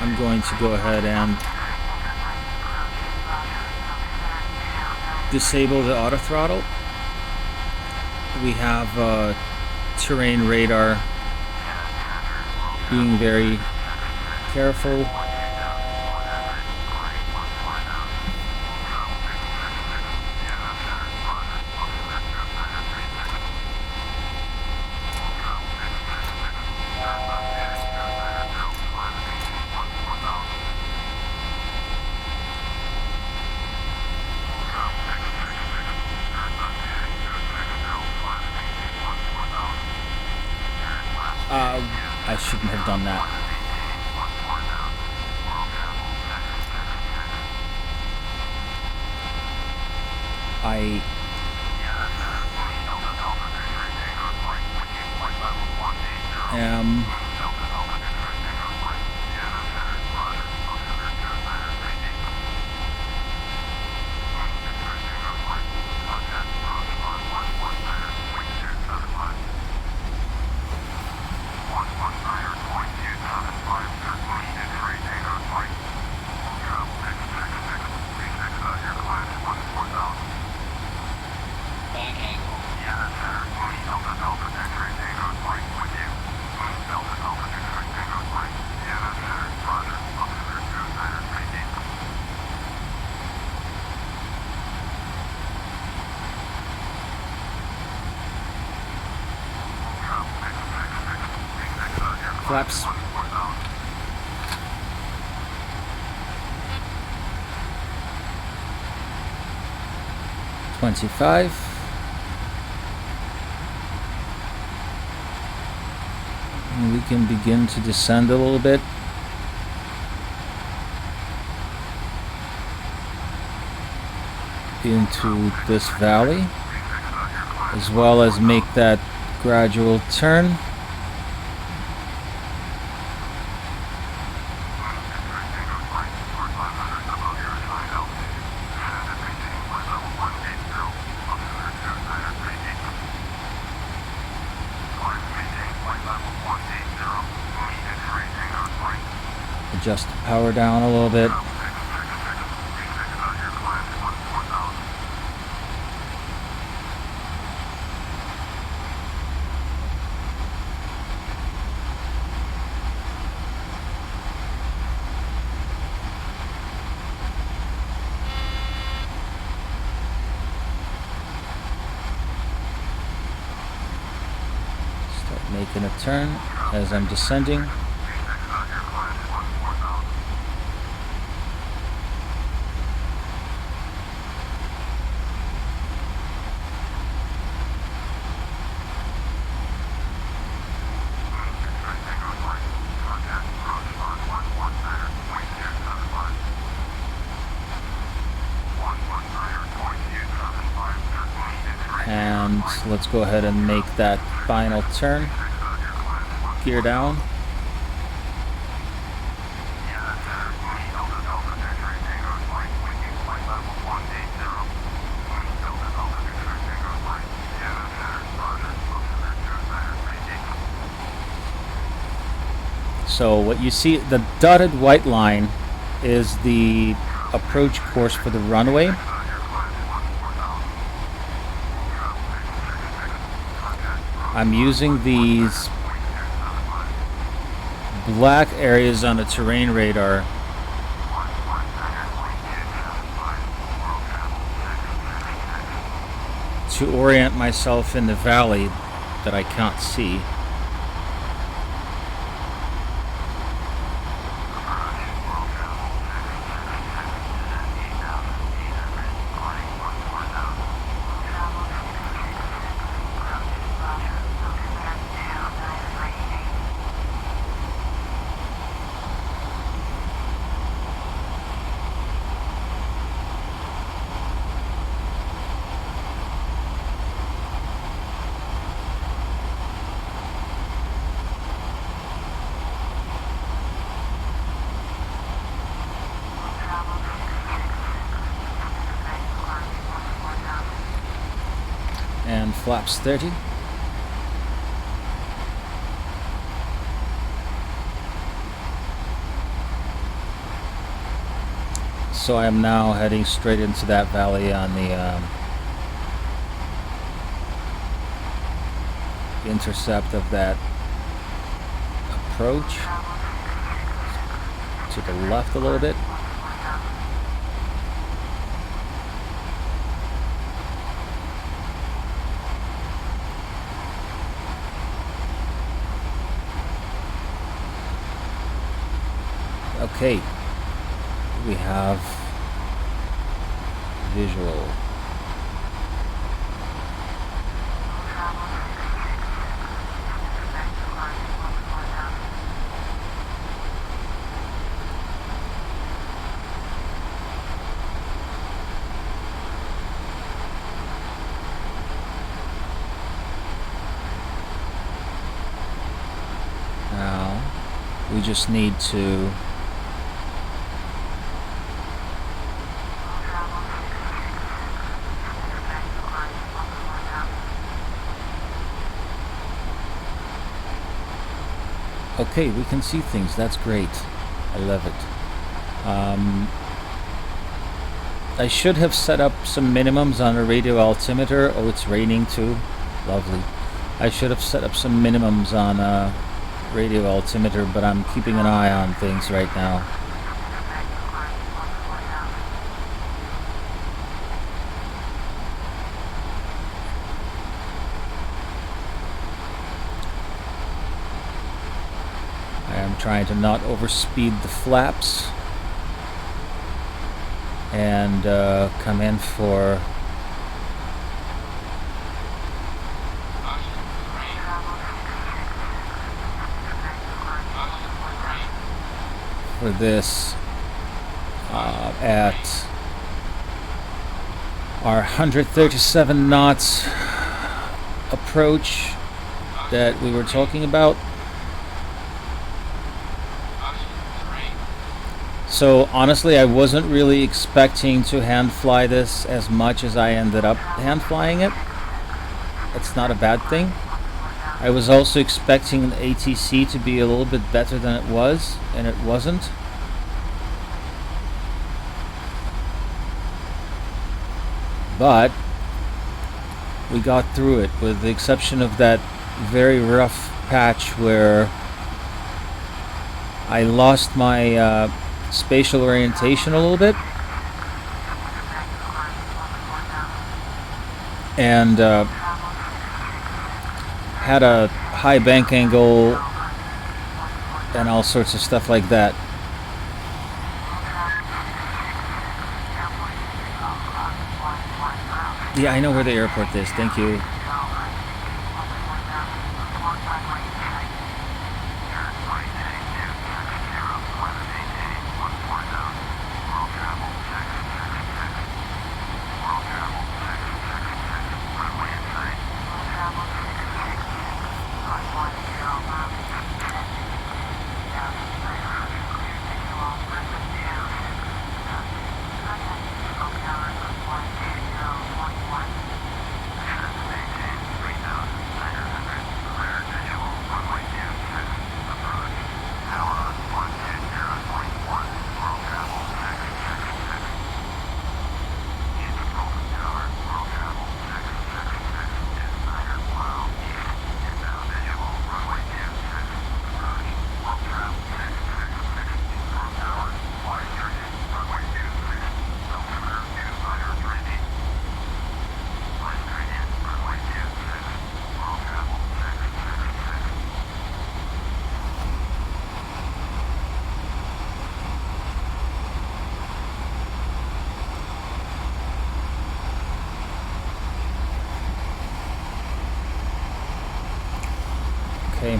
I'm going to go ahead and disable the auto throttle. We have terrain radar, being very careful. I shouldn't have done that. I am flaps. $25. And we can begin to descend a little bit. Into this valley, as well as make that gradual turn. Adjust the power down a little bit. Start making a turn as I'm descending. And let's go ahead and make that final turn. Gear down. So what you see, the dotted white line is the approach course for the runway. I'm using these black areas on the terrain radar to orient myself in the valley that I can't see. And flaps 30. So I am now heading straight into that valley on the intercept of that approach. To the left a little bit. Okay, we have visual. Now, we just need to okay, we can see things. That's great. I love it. I should have set up some minimums on a radio altimeter. Oh, it's raining too. Lovely. I should have set up some minimums on a radio altimeter, but I'm keeping an eye on things right now. Trying to not overspeed the flaps and come in for this at our 137 knots approach that we were talking about. So honestly, I wasn't really expecting to hand fly this as much as I ended up hand flying it. It's not a bad thing. I was also expecting the ATC to be a little bit better than it was, and it wasn't. But we got through it, with the exception of that very rough patch where I lost my spatial orientation a little bit, and had a high bank angle and all sorts of stuff like that. Yeah, I know where the airport is. Thank you. Okay,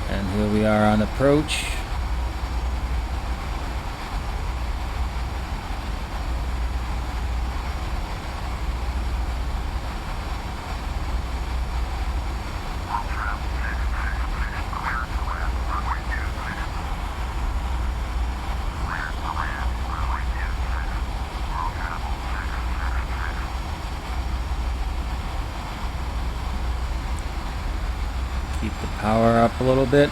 and here we are on approach. Keep the power up a little bit.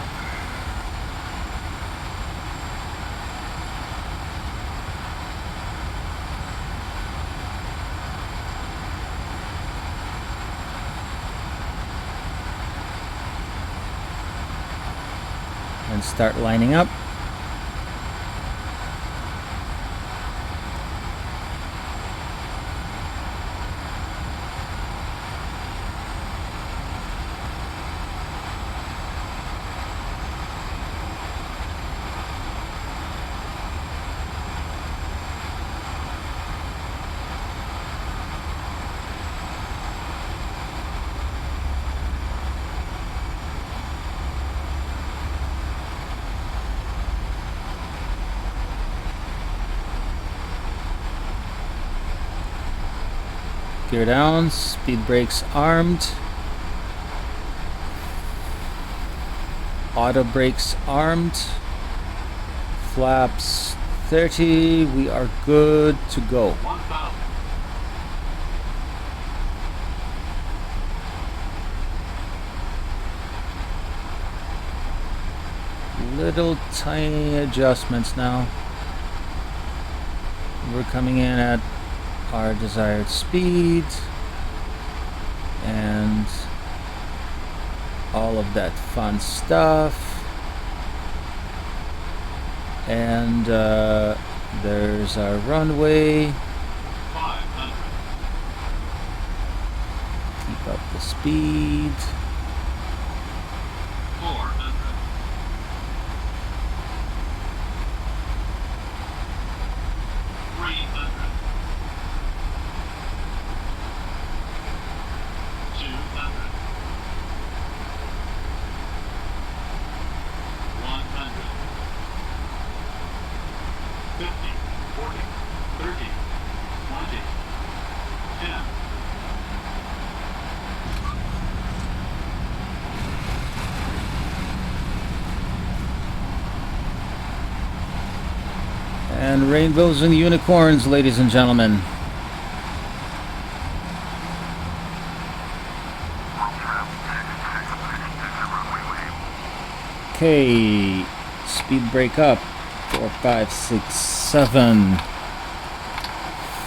and start lining up. Gear down, speed brakes armed, auto brakes armed, flaps 30, we are good to go. Little tiny adjustments now. We're coming in at our desired speed and all of that fun stuff. And there's our runway. 500. Keep up the speed. 400. 300. 200. 100. 50, 40, 30, 20, 10. And rainbows and unicorns, ladies and gentlemen. Okay, speed brake up. 4, 5, 6, 7.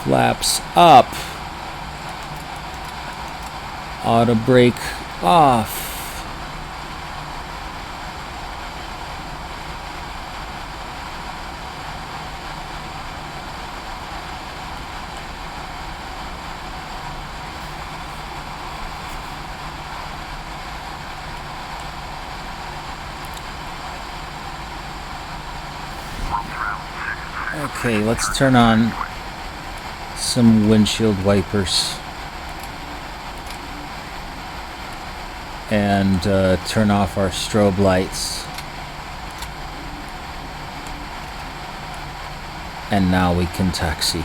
Flaps up. Auto brake off. Okay, let's turn on some windshield wipers and turn off our strobe lights. And now we can taxi.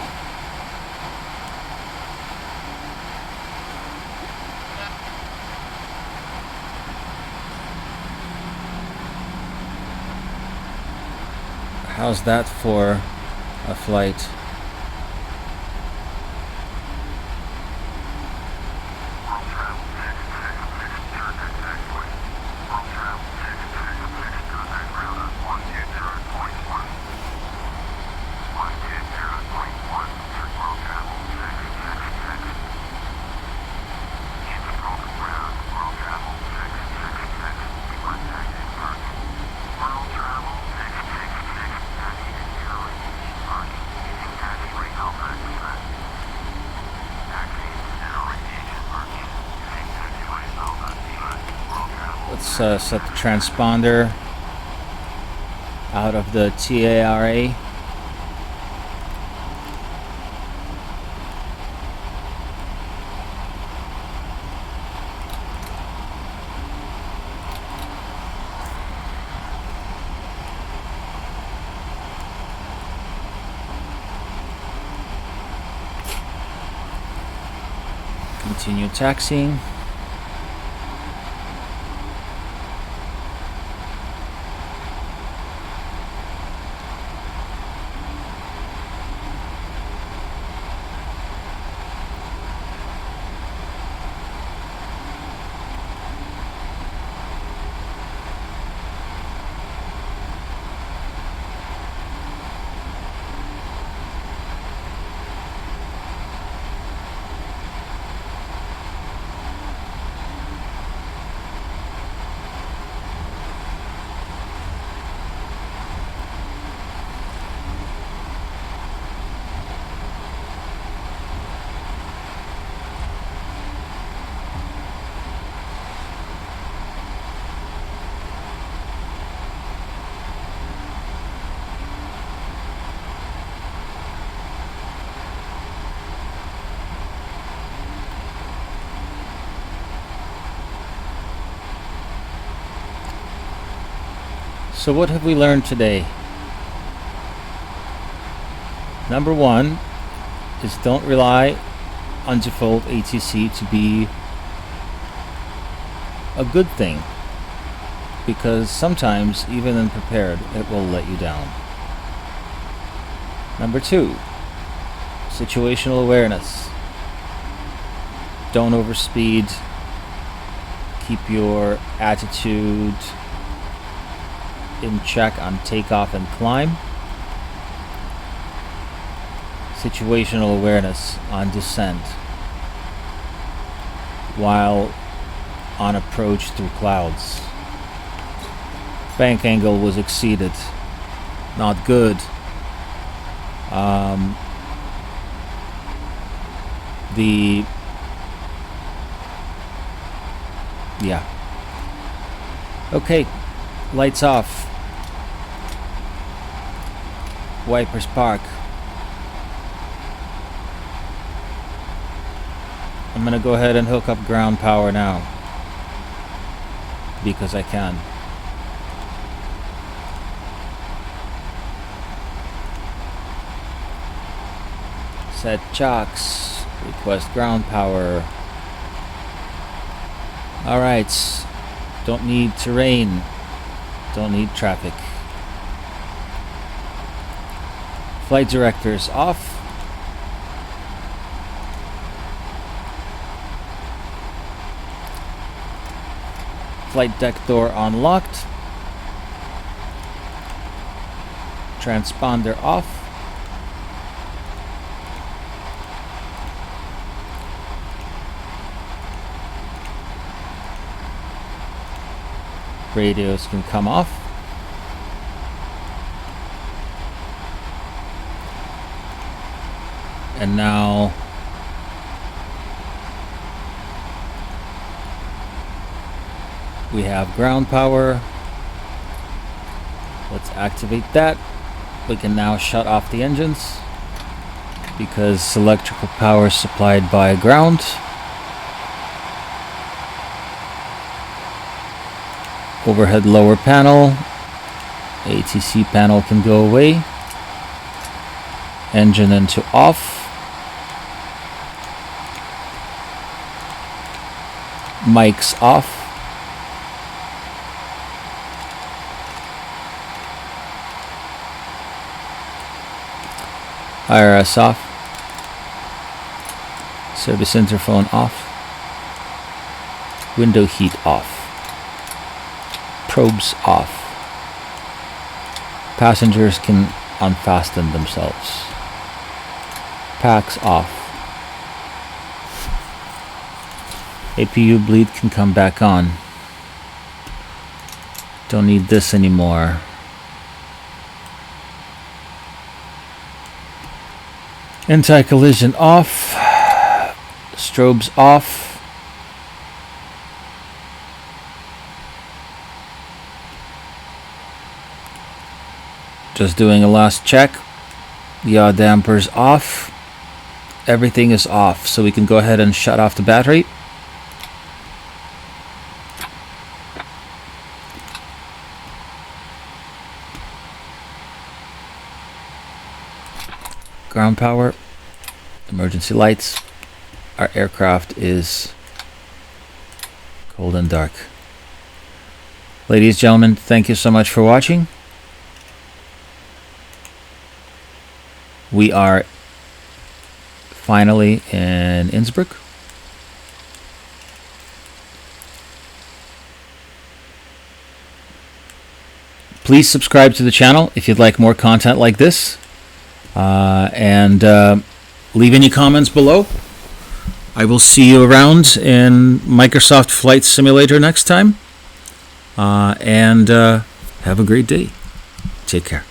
How's that for a flight? Let's set the transponder out of the TARA. Continue taxiing. So what have we learned today? Number one is don't rely on default ATC to be a good thing, because sometimes, even when prepared, it will let you down. Number two, situational awareness. Don't overspeed. Keep your attitude in check on takeoff and climb. Situational awareness on descent while on approach through clouds. Bank angle was exceeded. Not good. Okay, lights off. Wipers park. I'm gonna go ahead and hook up ground power now, because I can. Set chocks. Request ground power. Alright. Don't need terrain. Don't need traffic. Flight directors off. Flight deck door unlocked. Transponder off. Radios can come off. And now we have ground power. Let's activate that. We can now shut off the engines because electrical power is supplied by ground. Overhead lower panel. ATC panel can go away. Engine into off. Mics off. IRS off. Service interphone off. Window heat off. Probes off. Passengers can unfasten themselves. Packs off. APU bleed can come back on. Don't need this anymore. Anti-collision off. Strobes off. Just doing a last check. Yaw dampers off. Everything is off, so we can go ahead and shut off the battery. Ground power, emergency lights. Our aircraft is cold and dark. Ladies and gentlemen, thank you so much for watching. We are finally in Innsbruck. Please subscribe to the channel if you'd like more content like this. And leave any comments below. I will see you around in Microsoft Flight Simulator next time. And have a great day. Take care.